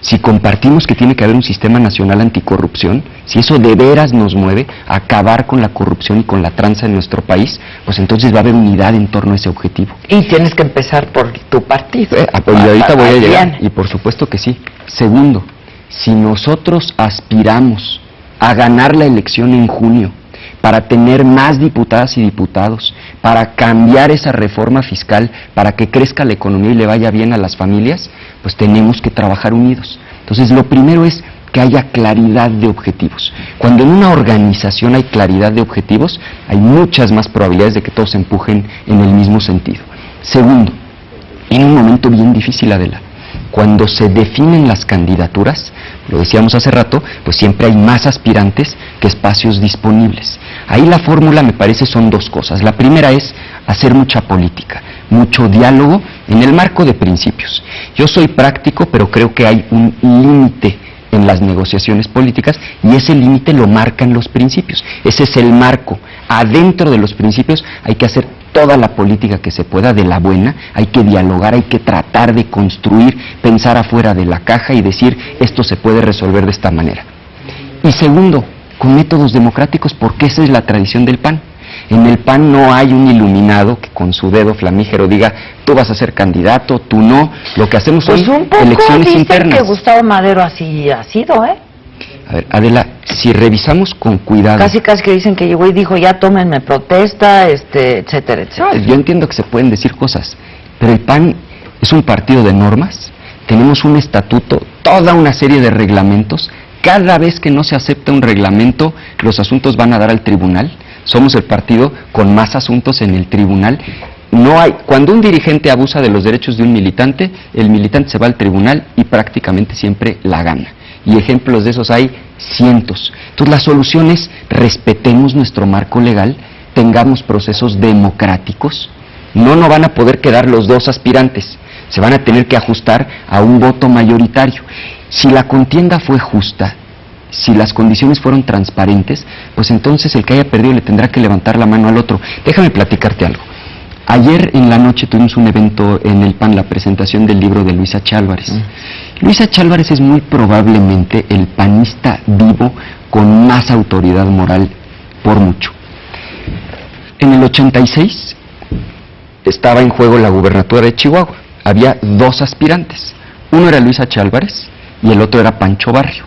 Si compartimos que tiene que haber un sistema nacional anticorrupción, si eso de veras nos mueve a acabar con la corrupción y con la tranza en nuestro país, pues entonces va a haber unidad en torno a ese objetivo. Y tienes que empezar por tu partido. Y ahorita voy a llegar, y por supuesto que sí. Segundo, si nosotros aspiramos a ganar la elección en junio, para tener más diputadas y diputados, para cambiar esa reforma fiscal, para que crezca la economía y le vaya bien a las familias, pues tenemos que trabajar unidos. Entonces, lo primero es que haya claridad de objetivos. Cuando en una organización hay claridad de objetivos, hay muchas más probabilidades de que todos se empujen en el mismo sentido. Segundo, en un momento bien difícil, Adela, cuando se definen las candidaturas, lo decíamos hace rato, pues siempre hay más aspirantes que espacios disponibles. Ahí la fórmula, me parece, son dos cosas. La primera es hacer mucha política, mucho diálogo en el marco de principios. Yo soy práctico, pero creo que hay un límite en las negociaciones políticas, y ese límite lo marcan los principios. Ese es el marco. Adentro de los principios hay que hacer toda la política que se pueda, de la buena, hay que dialogar, hay que tratar de construir, pensar afuera de la caja y decir, esto se puede resolver de esta manera. Y segundo, con métodos democráticos, porque esa es la tradición del PAN. En el PAN no hay un iluminado que con su dedo flamígero diga, tú vas a ser candidato, tú no. Lo que hacemos pues son elecciones internas. Que Gustavo Madero así ha sido, ¿eh? A ver, Adela, si revisamos con cuidado... Casi que dicen que llegó y dijo, ya tómenme protesta, etcétera, etcétera. Yo entiendo que se pueden decir cosas, pero el PAN es un partido de normas, tenemos un estatuto, toda una serie de reglamentos. Cada vez que no se acepta un reglamento, los asuntos van a dar al tribunal. Somos el partido con más asuntos en el tribunal. Cuando un dirigente abusa de los derechos de un militante, el militante se va al tribunal y prácticamente siempre la gana. Y ejemplos de esos hay cientos. Entonces la solución es respetemos nuestro marco legal, tengamos procesos democráticos. No van a poder quedar los dos aspirantes, se van a tener que ajustar a un voto mayoritario. Si la contienda fue justa, si las condiciones fueron transparentes, pues entonces el que haya perdido le tendrá que levantar la mano al otro. Déjame platicarte algo. Ayer en la noche tuvimos un evento en el PAN, la presentación del libro de Luis H. Álvarez. Luis H. Álvarez es muy probablemente el panista vivo con más autoridad moral por mucho. En el 86 estaba en juego la gubernatura de Chihuahua. Había dos aspirantes. Uno era Luis H. Álvarez y el otro era Pancho Barrio.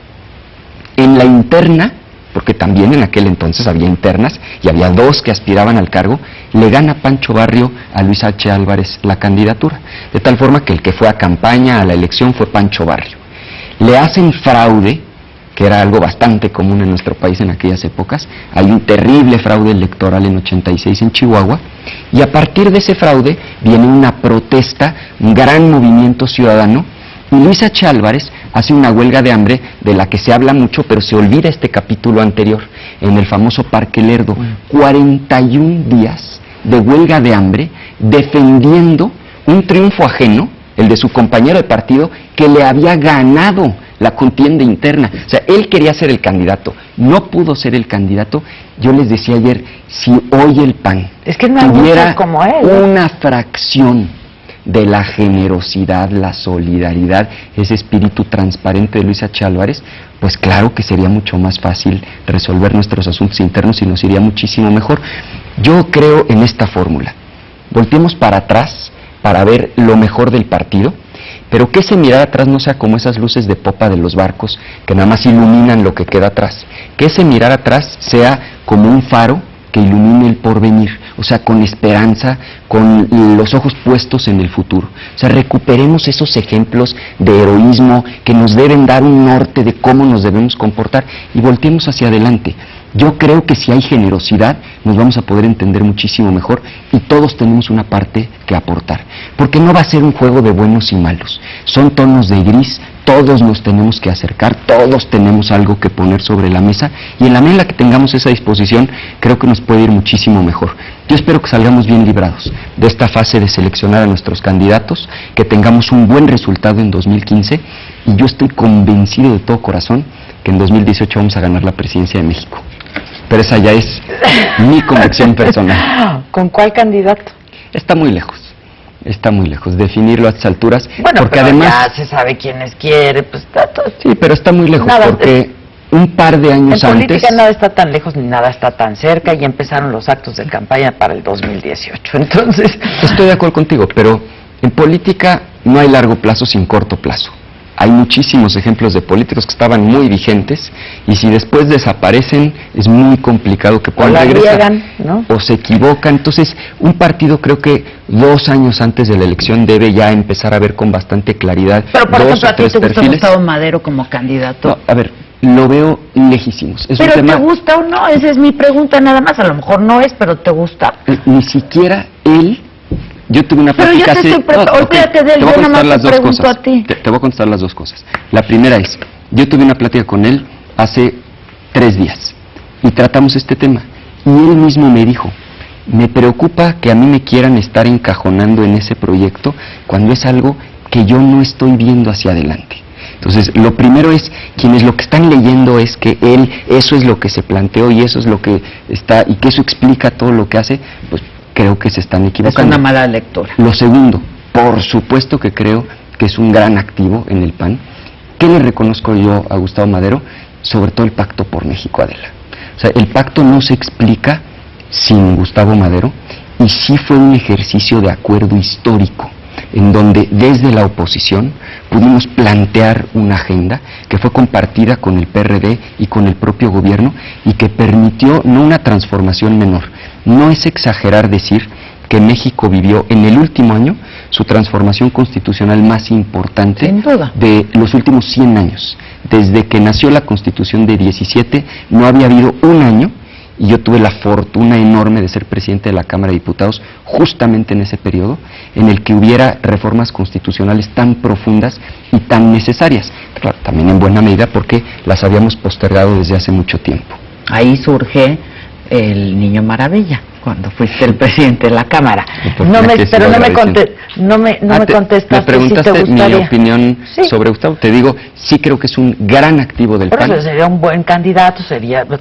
En la interna, porque también en aquel entonces había internas y había dos que aspiraban al cargo, le gana Pancho Barrio a Luis H. Álvarez la candidatura, de tal forma que el que fue a campaña, a la elección, fue Pancho Barrio. Le hacen fraude que era algo bastante común en nuestro país en aquellas épocas. Hay un terrible fraude electoral en 86 en Chihuahua, y a partir de ese fraude viene una protesta, un gran movimiento ciudadano, y Luis H. Álvarez hace una huelga de hambre de la que se habla mucho, pero se olvida este capítulo anterior, en el famoso Parque Lerdo. 41 días de huelga de hambre defendiendo un triunfo ajeno, el de su compañero de partido, que le había ganado la contienda interna. O sea, él quería ser el candidato, no pudo ser el candidato. Yo les decía ayer, si hoy el PAN Es que no hay tuviera muchos como él, ¿eh? una fracción de la generosidad, la solidaridad, ese espíritu transparente de Luis H. Álvarez, pues claro que sería mucho más fácil resolver nuestros asuntos internos y nos iría muchísimo mejor. Yo creo en esta fórmula. Volteemos para atrás para ver lo mejor del partido, pero que ese mirar atrás no sea como esas luces de popa de los barcos que nada más iluminan lo que queda atrás. Que ese mirar atrás sea como un faro que ilumine el porvenir, o sea, con esperanza, con los ojos puestos en el futuro. O sea, recuperemos esos ejemplos de heroísmo que nos deben dar un norte de cómo nos debemos comportar y volteemos hacia adelante. Yo creo que si hay generosidad nos vamos a poder entender muchísimo mejor y todos tenemos una parte que aportar, porque no va a ser un juego de buenos y malos, son tonos de gris, todos nos tenemos que acercar, todos tenemos algo que poner sobre la mesa y en la medida que tengamos esa disposición creo que nos puede ir muchísimo mejor. Yo espero que salgamos bien librados de esta fase de seleccionar a nuestros candidatos, que tengamos un buen resultado en 2015 y yo estoy convencido de todo corazón que en 2018 vamos a ganar la presidencia de México. Pero esa ya es mi convicción personal. ¿Con cuál candidato? Está muy lejos definirlo a estas alturas, Bueno, porque pero además ya se sabe quiénes quiere, pues está todo. sí, pero está muy lejos Nada, porque un par de años En antes política nada está tan lejos ni nada está tan cerca y empezaron los actos de campaña para el 2018. Entonces, estoy de acuerdo contigo, pero en política no hay largo plazo sin corto plazo. Hay muchísimos ejemplos de políticos que estaban muy vigentes y si después desaparecen es muy complicado que puedan regresar. riegan, ¿no? O se equivocan. Entonces, un partido creo que 2 años antes de la elección debe ya empezar a ver con bastante claridad Pero, por 2 ejemplo, o ¿a ti 3 te gusta perfiles. Gustavo Madero como candidato? No, a ver, lo veo lejísimos. Es ¿Pero un tema, te gusta o no? Esa es mi pregunta nada más. A lo mejor no es, pero ¿te gusta? ni siquiera él. Yo tuve una Pero yo plática te estoy olvídate de él, te voy a yo nada contestar más las te dos pregunto cosas. a ti. Te voy a contestar las dos cosas. La primera es, yo tuve una plática con él hace 3 días y tratamos este tema. Y él mismo me dijo, me preocupa que a mí me quieran estar encajonando en ese proyecto cuando es algo que yo no estoy viendo hacia adelante. Entonces, lo primero es, quienes lo que están leyendo es que él, eso es lo que se planteó y eso es lo que está, y que eso explica todo lo que hace, pues creo que se están Es equivocando. una mala lectura. Lo segundo, por supuesto que creo que es un gran activo en el PAN. ¿Qué le reconozco yo a Gustavo Madero? Sobre todo el Pacto por México, Adela. O sea, el pacto no se explica sin Gustavo Madero y sí fue un ejercicio de acuerdo histórico en donde desde la oposición pudimos plantear una agenda que fue compartida con el PRD y con el propio gobierno y que permitió no una transformación menor. No es exagerar decir que México vivió en el último año su transformación constitucional más importante Sin duda. de los últimos 100 años. Desde que nació la Constitución de 17 no había habido un año, y yo tuve la fortuna enorme de ser presidente de la Cámara de Diputados justamente en ese periodo, en el que hubiera reformas constitucionales tan profundas y tan necesarias. Claro, también en buena medida porque las habíamos postergado desde hace mucho tiempo. Ahí surge el Niño Maravilla, cuando fuiste el presidente de la Cámara. Pues, no me, que sí pero lo no me, agradecen. me contestaste Me preguntaste si te gustaría. mi opinión Sí. sobre Gustavo. Te digo, sí creo que es un gran activo del Por PAN. eso sería un buen candidato,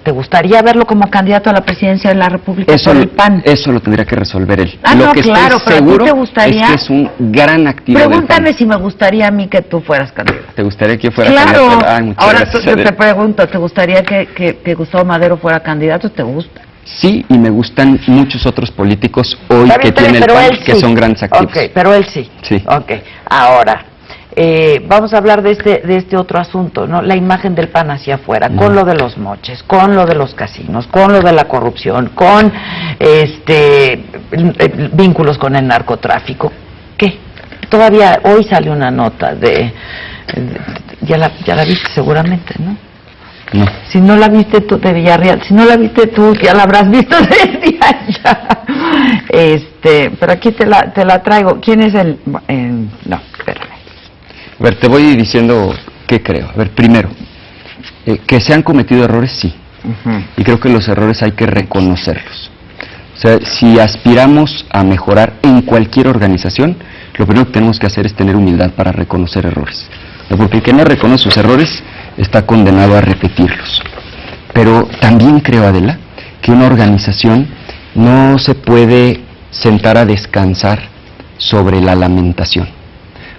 ¿te gustaría verlo como Candidato a la presidencia de la República Eso, por el PAN. eso lo tendría que resolver él. Ah, lo no, que claro, estoy pero ¿a ti seguro te gustaría? es que es un gran activo Pregúntame del PAN. si me gustaría a mí que tú fueras candidato. ¿Te gustaría que yo fuera Claro. candidato? Ay, muchas Ahora gracias, yo te Adela. pregunto, ¿te gustaría que Gustavo Madero fuera candidato? ¿Te gusta? Sí, y me gustan muchos otros políticos hoy Está que bien, tiene el pero PAN él que sí. son grandes activos. Ok, pero él sí. Sí. Ok, ahora, vamos a hablar de este otro asunto, ¿no? La imagen del PAN hacia afuera, con lo de los moches, con lo de los casinos, con lo de la corrupción, con vínculos con el narcotráfico. ¿Qué? Todavía hoy sale una nota ya la viste seguramente, ¿no? No. Si no la viste tú de Villarreal, si no la viste tú, ya la habrás visto desde allá. Pero aquí te la traigo. ¿Quién es el...? No, espérame. A ver, te voy diciendo qué creo. A ver, primero, que se han cometido errores, sí. Y creo que los errores hay que reconocerlos. O sea, si aspiramos a mejorar en cualquier organización, lo primero que tenemos que hacer es tener humildad para reconocer errores. Porque el que no reconoce sus errores está condenado a repetirlos. Pero también creo, Adela, que una organización no se puede sentar a descansar sobre la lamentación.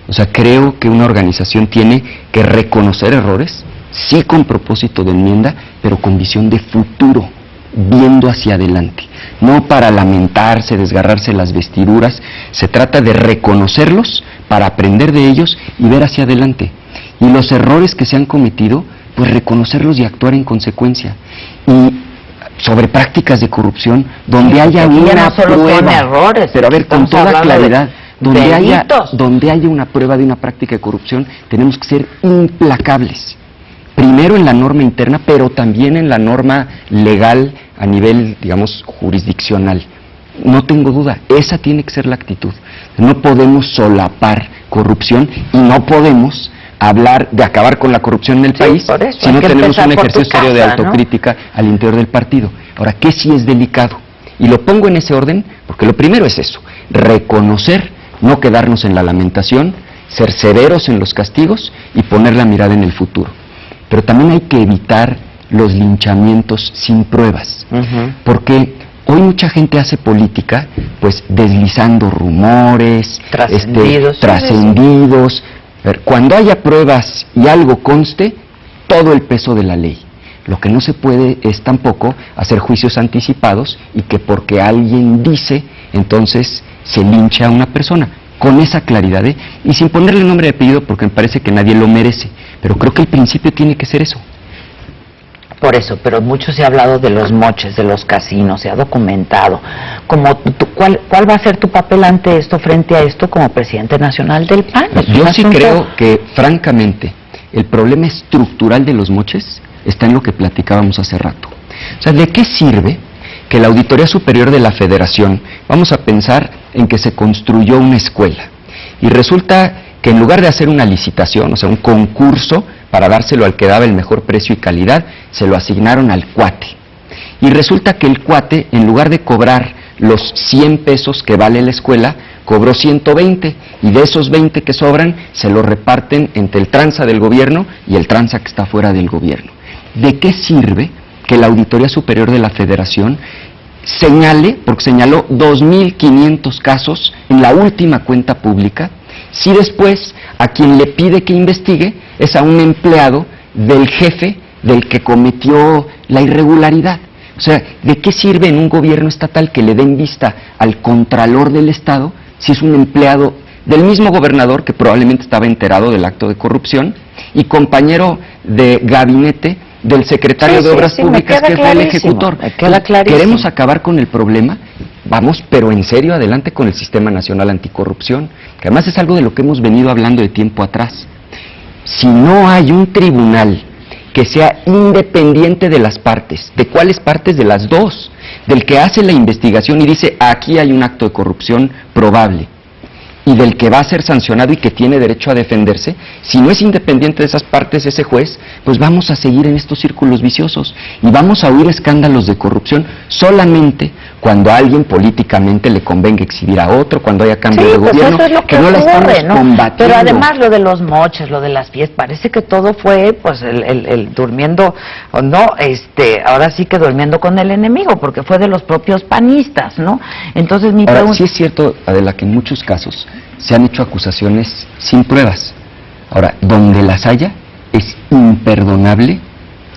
O sea, creo que una organización tiene que reconocer errores, sí con propósito de enmienda, pero con visión de futuro, viendo hacia adelante. No para lamentarse, desgarrarse las vestiduras, se trata de reconocerlos para aprender de ellos y ver hacia adelante. Y los errores que se han cometido, pues reconocerlos y actuar en consecuencia. Y sobre prácticas de corrupción, donde haya una no solo prueba, son errores, pero a ver, con toda claridad, donde haya una prueba de una práctica de corrupción, tenemos que ser implacables. Primero en la norma interna, pero también en la norma legal a nivel, digamos, jurisdiccional. No tengo duda, esa tiene que ser la actitud. No podemos solapar corrupción y no podemos hablar de acabar con la corrupción en el país si no tenemos un ejercicio serio de autocrítica, ¿no?, al interior del partido. Ahora, ¿qué sí es delicado? Y lo pongo en ese orden porque lo primero es eso, reconocer, no quedarnos en la lamentación, ser severos en los castigos y poner la mirada en el futuro. Pero también hay que evitar los linchamientos sin pruebas, porque hoy mucha gente hace política pues deslizando rumores, trascendidos. Cuando haya pruebas y algo conste, todo el peso de la ley. Lo que no se puede es tampoco hacer juicios anticipados y que porque alguien dice, entonces se lincha a una persona. Con esa claridad, y sin ponerle nombre y apellido porque me parece que nadie lo merece. Pero creo que el principio tiene que ser eso. Por eso, pero mucho se ha hablado de los moches, de los casinos, se ha documentado. ¿Cuál va a ser tu papel ante esto, frente a esto, como presidente nacional del PAN? Yo sí creo que, francamente, el problema estructural de los moches está en lo que platicábamos hace rato. O sea, ¿de qué sirve que la Auditoría Superior de la Federación, vamos a pensar en que se construyó una escuela, y resulta que en lugar de hacer una licitación, o sea, un concurso para dárselo al que daba el mejor precio y calidad, se lo asignaron al cuate? Y resulta que el cuate, en lugar de cobrar los 100 pesos que vale la escuela, cobró 120, y de esos 20 que sobran, se lo reparten entre el tranza del gobierno y el tranza que está fuera del gobierno. ¿De qué sirve que la Auditoría Superior de la Federación señale, porque señaló 2.500 casos en la última cuenta pública, si después a quien le pide que investigue es a un empleado del jefe del que cometió la irregularidad? O sea, ¿de qué sirve en un gobierno estatal que le den vista al contralor del Estado si es un empleado del mismo gobernador que probablemente estaba enterado del acto de corrupción y compañero de gabinete del secretario de Obras Públicas, que es el ejecutor? ¿Queremos acabar con el problema? Vamos, pero en serio, adelante con el Sistema Nacional Anticorrupción, que además es algo de lo que hemos venido hablando de tiempo atrás. Si no hay un tribunal que sea independiente de las partes, ¿de cuáles partes? De las dos, del que hace la investigación y dice, aquí hay un acto de corrupción probable, y del que va a ser sancionado y que tiene derecho a defenderse, si no es independiente de esas partes ese juez, pues vamos a seguir en estos círculos viciosos y vamos a oír escándalos de corrupción solamente cuando a alguien políticamente le convenga exhibir a otro, cuando haya cambio de gobierno, eso es lo que no la estamos combatiendo. Pero además lo de los moches, lo de las fiestas, parece que todo fue pues el durmiendo, o no, ahora sí que durmiendo con el enemigo, porque fue de los propios panistas, ¿no? Entonces mi pregunta... Sí es cierto, Adela, que en muchos casos se han hecho acusaciones sin pruebas. Ahora, donde las haya, es imperdonable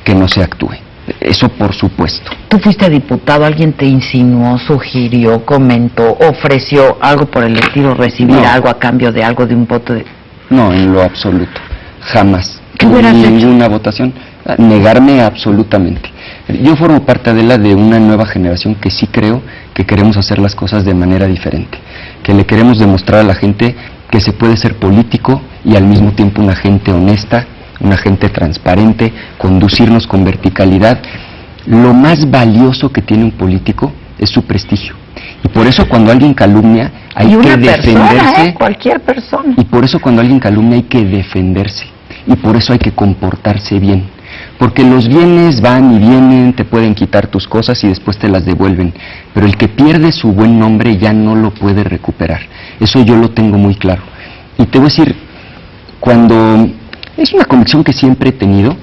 que no se actúe. Eso por supuesto. Tú fuiste diputado, alguien te insinuó, sugirió, comentó, ofreció algo por el estilo, recibir algo a cambio de algo, de un voto de... No, en lo absoluto, jamás. ¿Qué hubieras hecho? Ninguna votación, negarme absolutamente. Yo formo parte de una nueva generación que sí creo que queremos hacer las cosas de manera diferente, que le queremos demostrar a la gente que se puede ser político y al mismo tiempo una gente honesta una gente transparente, conducirnos con verticalidad. Lo más valioso que tiene un político es su prestigio. Y por eso cuando alguien calumnia hay que defenderse. Cualquier persona. Y por eso cuando alguien calumnia hay que defenderse. Y por eso hay que comportarse bien. Porque los bienes van y vienen, te pueden quitar tus cosas y después te las devuelven. Pero el que pierde su buen nombre ya no lo puede recuperar. Eso yo lo tengo muy claro. Y te voy a decir, cuando es una convicción que siempre he tenido,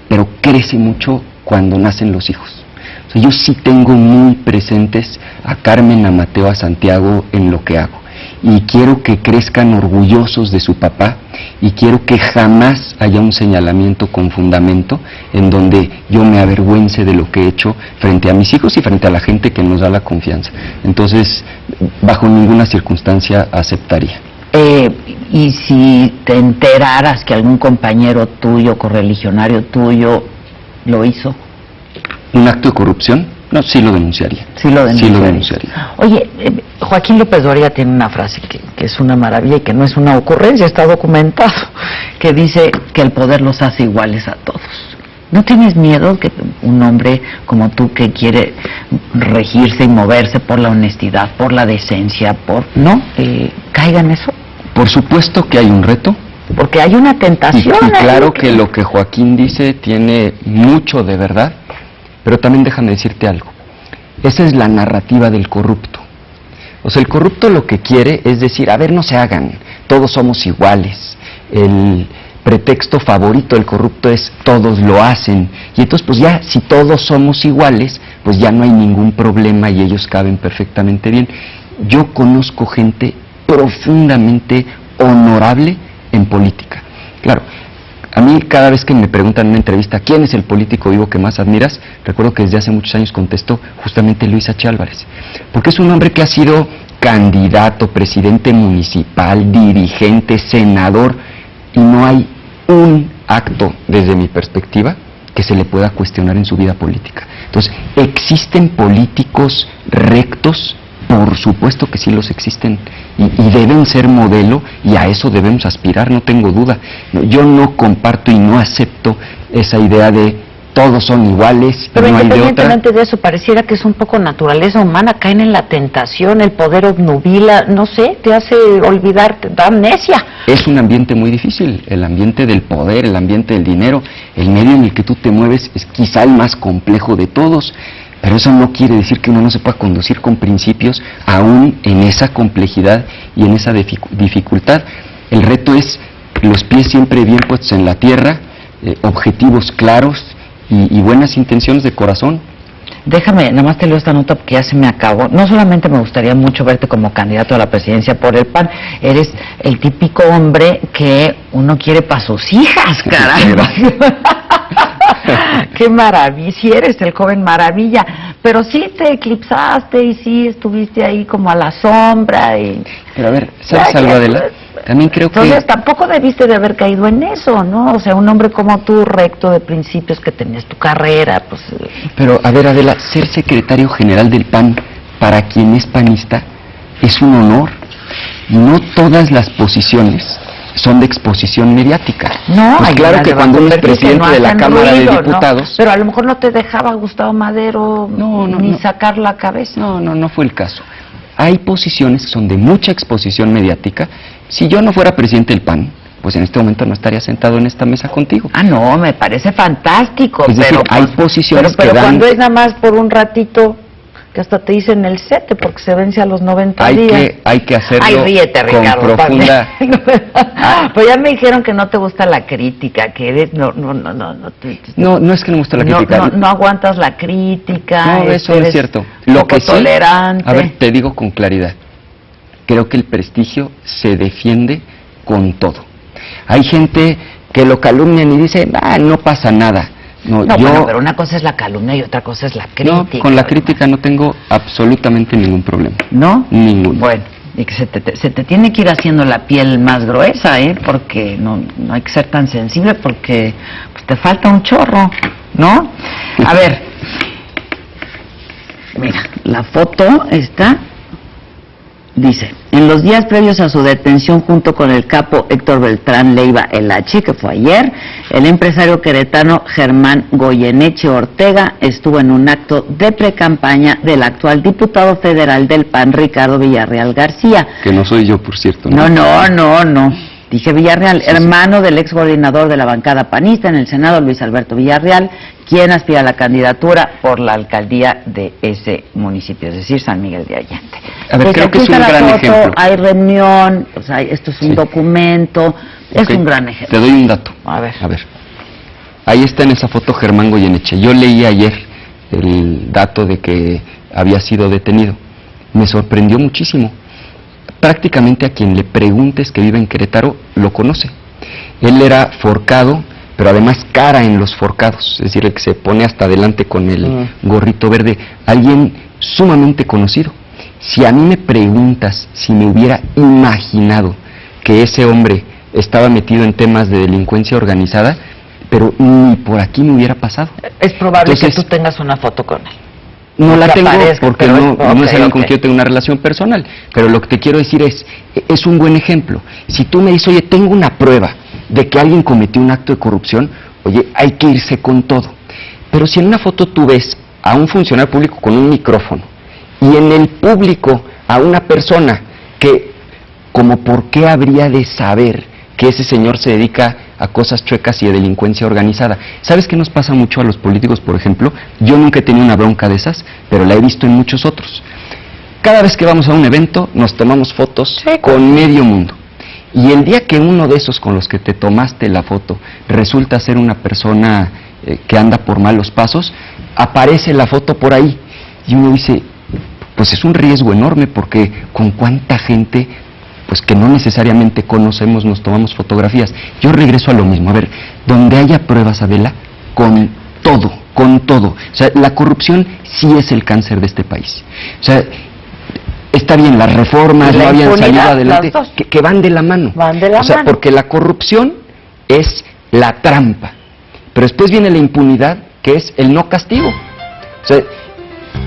pero crece mucho cuando nacen los hijos. O sea, yo sí tengo muy presentes a Carmen, a Mateo, a Santiago en lo que hago. Y quiero que crezcan orgullosos de su papá y quiero que jamás haya un señalamiento con fundamento en donde yo me avergüence de lo que he hecho frente a mis hijos y frente a la gente que nos da la confianza. Entonces, bajo ninguna circunstancia aceptaría. Y si te enteraras que algún compañero tuyo, correligionario tuyo, lo hizo. ¿Un acto de corrupción? No, sí lo denunciaría. Sí lo denunciaría. Oye, Joaquín López Doria tiene una frase que es una maravilla y que no es una ocurrencia, está documentado, que dice que el poder los hace iguales a todos. ¿No tienes miedo que un hombre como tú que quiere regirse y moverse por la honestidad, por la decencia, caiga en eso? Por supuesto que hay un reto. Porque hay una tentación. Y claro que lo que Joaquín dice tiene mucho de verdad, pero también déjame decirte algo. Esa es la narrativa del corrupto. O sea, el corrupto lo que quiere es decir, a ver, no se hagan, todos somos iguales. El pretexto favorito del corrupto es todos lo hacen. Y entonces, pues ya, si todos somos iguales, pues ya no hay ningún problema y ellos caben perfectamente bien. Yo conozco gente profundamente honorable en política. Claro, a mí cada vez que me preguntan en una entrevista ¿quién es el político vivo que más admiras? Recuerdo que desde hace muchos años contestó justamente Luis H. Álvarez, porque es un hombre que ha sido candidato, presidente municipal, dirigente, senador, y no hay un acto, desde mi perspectiva, que se le pueda cuestionar en su vida política. Entonces, ¿existen políticos rectos? Por supuesto que sí los existen y deben ser modelo y a eso debemos aspirar, no tengo duda. Yo no comparto y no acepto esa idea de todos son iguales, pero no hay de otra. Independientemente de eso, pareciera que es un poco naturaleza humana, caen en la tentación, el poder obnubila, no sé, te hace olvidar, te da amnesia. Es un ambiente muy difícil, el ambiente del poder, el ambiente del dinero, el medio en el que tú te mueves es quizá el más complejo de todos. Pero eso no quiere decir que uno no se pueda conducir con principios aún en esa complejidad y en esa dificultad. El reto es los pies siempre bien puestos en la tierra, objetivos claros y buenas intenciones de corazón. Déjame, nada más te leo esta nota porque ya se me acabó. No solamente me gustaría mucho verte como candidato a la presidencia por el PAN, eres el típico hombre que uno quiere para sus hijas, caray. Qué maravilla, si eres el joven maravilla, pero sí te eclipsaste y sí estuviste ahí como a la sombra y... Pero a ver, ¿sabes algo, Adela? También creo que... Entonces tampoco debiste de haber caído en eso, ¿no? O sea, un hombre como tú, recto de principios, que tenías tu carrera, pues... Pero, a ver, Adela, ser secretario general del PAN, para quien es panista, es un honor. Y no todas las posiciones son de exposición mediática. No, pues claro que cuando uno es presidente de la Cámara de Diputados... No, pero a lo mejor no te dejaba Gustavo Madero ni sacar la cabeza. No fue el caso. Hay posiciones que son de mucha exposición mediática. Si yo no fuera presidente del PAN, pues en este momento no estaría sentado en esta mesa contigo. Ah, no, me parece fantástico. Es decir, hay posiciones que dan... Pero cuando es nada más por un ratito, que hasta te dicen el 7 porque se vence a los 90 días. Hay que hacerlo. Ay, ríete, Ricardo, con profunda... Pues ya me dijeron que no te gusta la crítica, que eres... No es que no me gusta la crítica. No aguantas la crítica. No, eso no es cierto. Lo que sí, tolerante. A ver, te digo con claridad. Creo que el prestigio se defiende con todo. Hay gente que lo calumnian y dice, no pasa nada. Bueno, pero una cosa es la calumnia y otra cosa es la crítica. No, con la crítica no tengo absolutamente ningún problema. ¿No? Ninguno. Bueno, y que se te tiene que ir haciendo la piel más gruesa, porque no hay que ser tan sensible porque pues, te falta un chorro, ¿no? A ver, mira, la foto está Dice, en los días previos a su detención junto con el capo Héctor Beltrán Leiva El Hachi, que fue ayer, el empresario queretano Germán Goyeneche Ortega estuvo en un acto de precampaña del actual diputado federal del PAN, Ricardo Villarreal García. Que no soy yo, por cierto. No. Dije Villarreal, hermano del ex coordinador de la bancada panista en el Senado, Luis Alberto Villarreal, quien aspira a la candidatura por la alcaldía de ese municipio, es decir, San Miguel de Allende. A ver, creo aquí que es un está la gran foto, ejemplo. hay reunión, o sea, esto es un documento, es Ok, un gran ejemplo. Te doy un dato. A ver. Ahí está en esa foto Germán Goyeneche. Yo leí ayer el dato de que había sido detenido. Me sorprendió muchísimo. Prácticamente a quien le preguntes que vive en Querétaro lo conoce. Él era forcado, pero además cara en los forcados, es decir, el que se pone hasta adelante con el gorrito verde, alguien sumamente conocido. Si a mí me preguntas si me hubiera imaginado que ese hombre estaba metido en temas de delincuencia organizada, pero ni por aquí me hubiera pasado. Es probable Entonces, que tú tengas una foto con él. no la que tengo aparezca, porque pero no es alguien con ok. quien yo tengo una relación personal, pero lo que te quiero decir es un buen ejemplo. Si tú me dices, oye, tengo una prueba de que alguien cometió un acto de corrupción, oye, hay que irse con todo. Pero si en una foto tú ves a un funcionario público con un micrófono y en el público a una persona que, como por qué habría de saber que ese señor se dedica a cosas chuecas y de delincuencia organizada. ¿Sabes qué nos pasa mucho a los políticos, por ejemplo? Yo nunca he tenido una bronca de esas, pero la he visto en muchos otros. Cada vez que vamos a un evento, nos tomamos fotos con medio mundo. Y el día que uno de esos con los que te tomaste la foto resulta ser una persona que anda por malos pasos, aparece la foto por ahí. Y uno dice, pues es un riesgo enorme porque con cuánta gente pues que no necesariamente conocemos, nos tomamos fotografías. Yo regreso a lo mismo, a ver, donde haya pruebas, Adela, con todo. O sea, la corrupción sí es el cáncer de este país. O sea, está bien, las reformas no habían salido adelante, que van de la mano. Van de la mano. Porque la corrupción es la trampa, pero después viene la impunidad, que es el no castigo. O sea,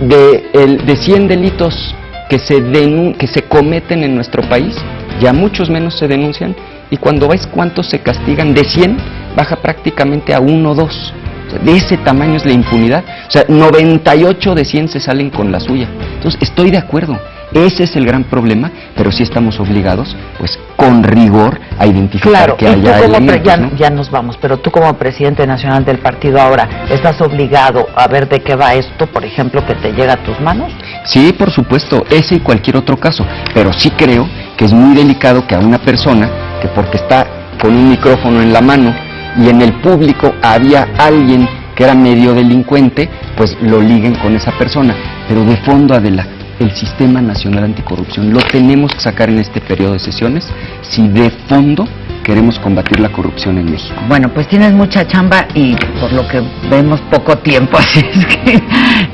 de 100 delitos que se cometen en nuestro país, ya muchos menos se denuncian, y cuando ves cuántos se castigan, de 100 baja prácticamente a 1 o 2. O sea, de ese tamaño es la impunidad. O sea, 98 de 100 se salen con la suya. Entonces, estoy de acuerdo, ese es el gran problema, pero sí estamos obligados, pues, con rigor a identificar Claro, que y tú haya como elementos, ¿no? ya nos vamos, pero tú como presidente nacional del partido ahora, ¿estás obligado a ver de qué va esto, por ejemplo, que te llega a tus manos? Sí, por supuesto, ese y cualquier otro caso, pero sí creo que es muy delicado que a una persona que porque está con un micrófono en la mano y en el público había alguien que era medio delincuente, pues lo liguen con esa persona. Pero de fondo, Adela, el Sistema Nacional Anticorrupción lo tenemos que sacar en este periodo de sesiones si de fondo queremos combatir la corrupción en México. Bueno, pues tienes mucha chamba y por lo que vemos poco tiempo, así es que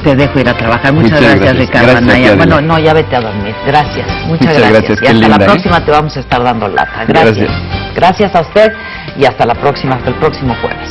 te dejo ir a trabajar. Muchas gracias, Ricardo Gracias, Anaya. Adela. Bueno, no, ya vete a dormir. Gracias, muchas Muchas gracias. gracias, Y qué hasta linda, la ¿eh? próxima te vamos a estar dando lata. Gracias. Gracias. Gracias a usted y hasta la próxima, hasta el próximo jueves.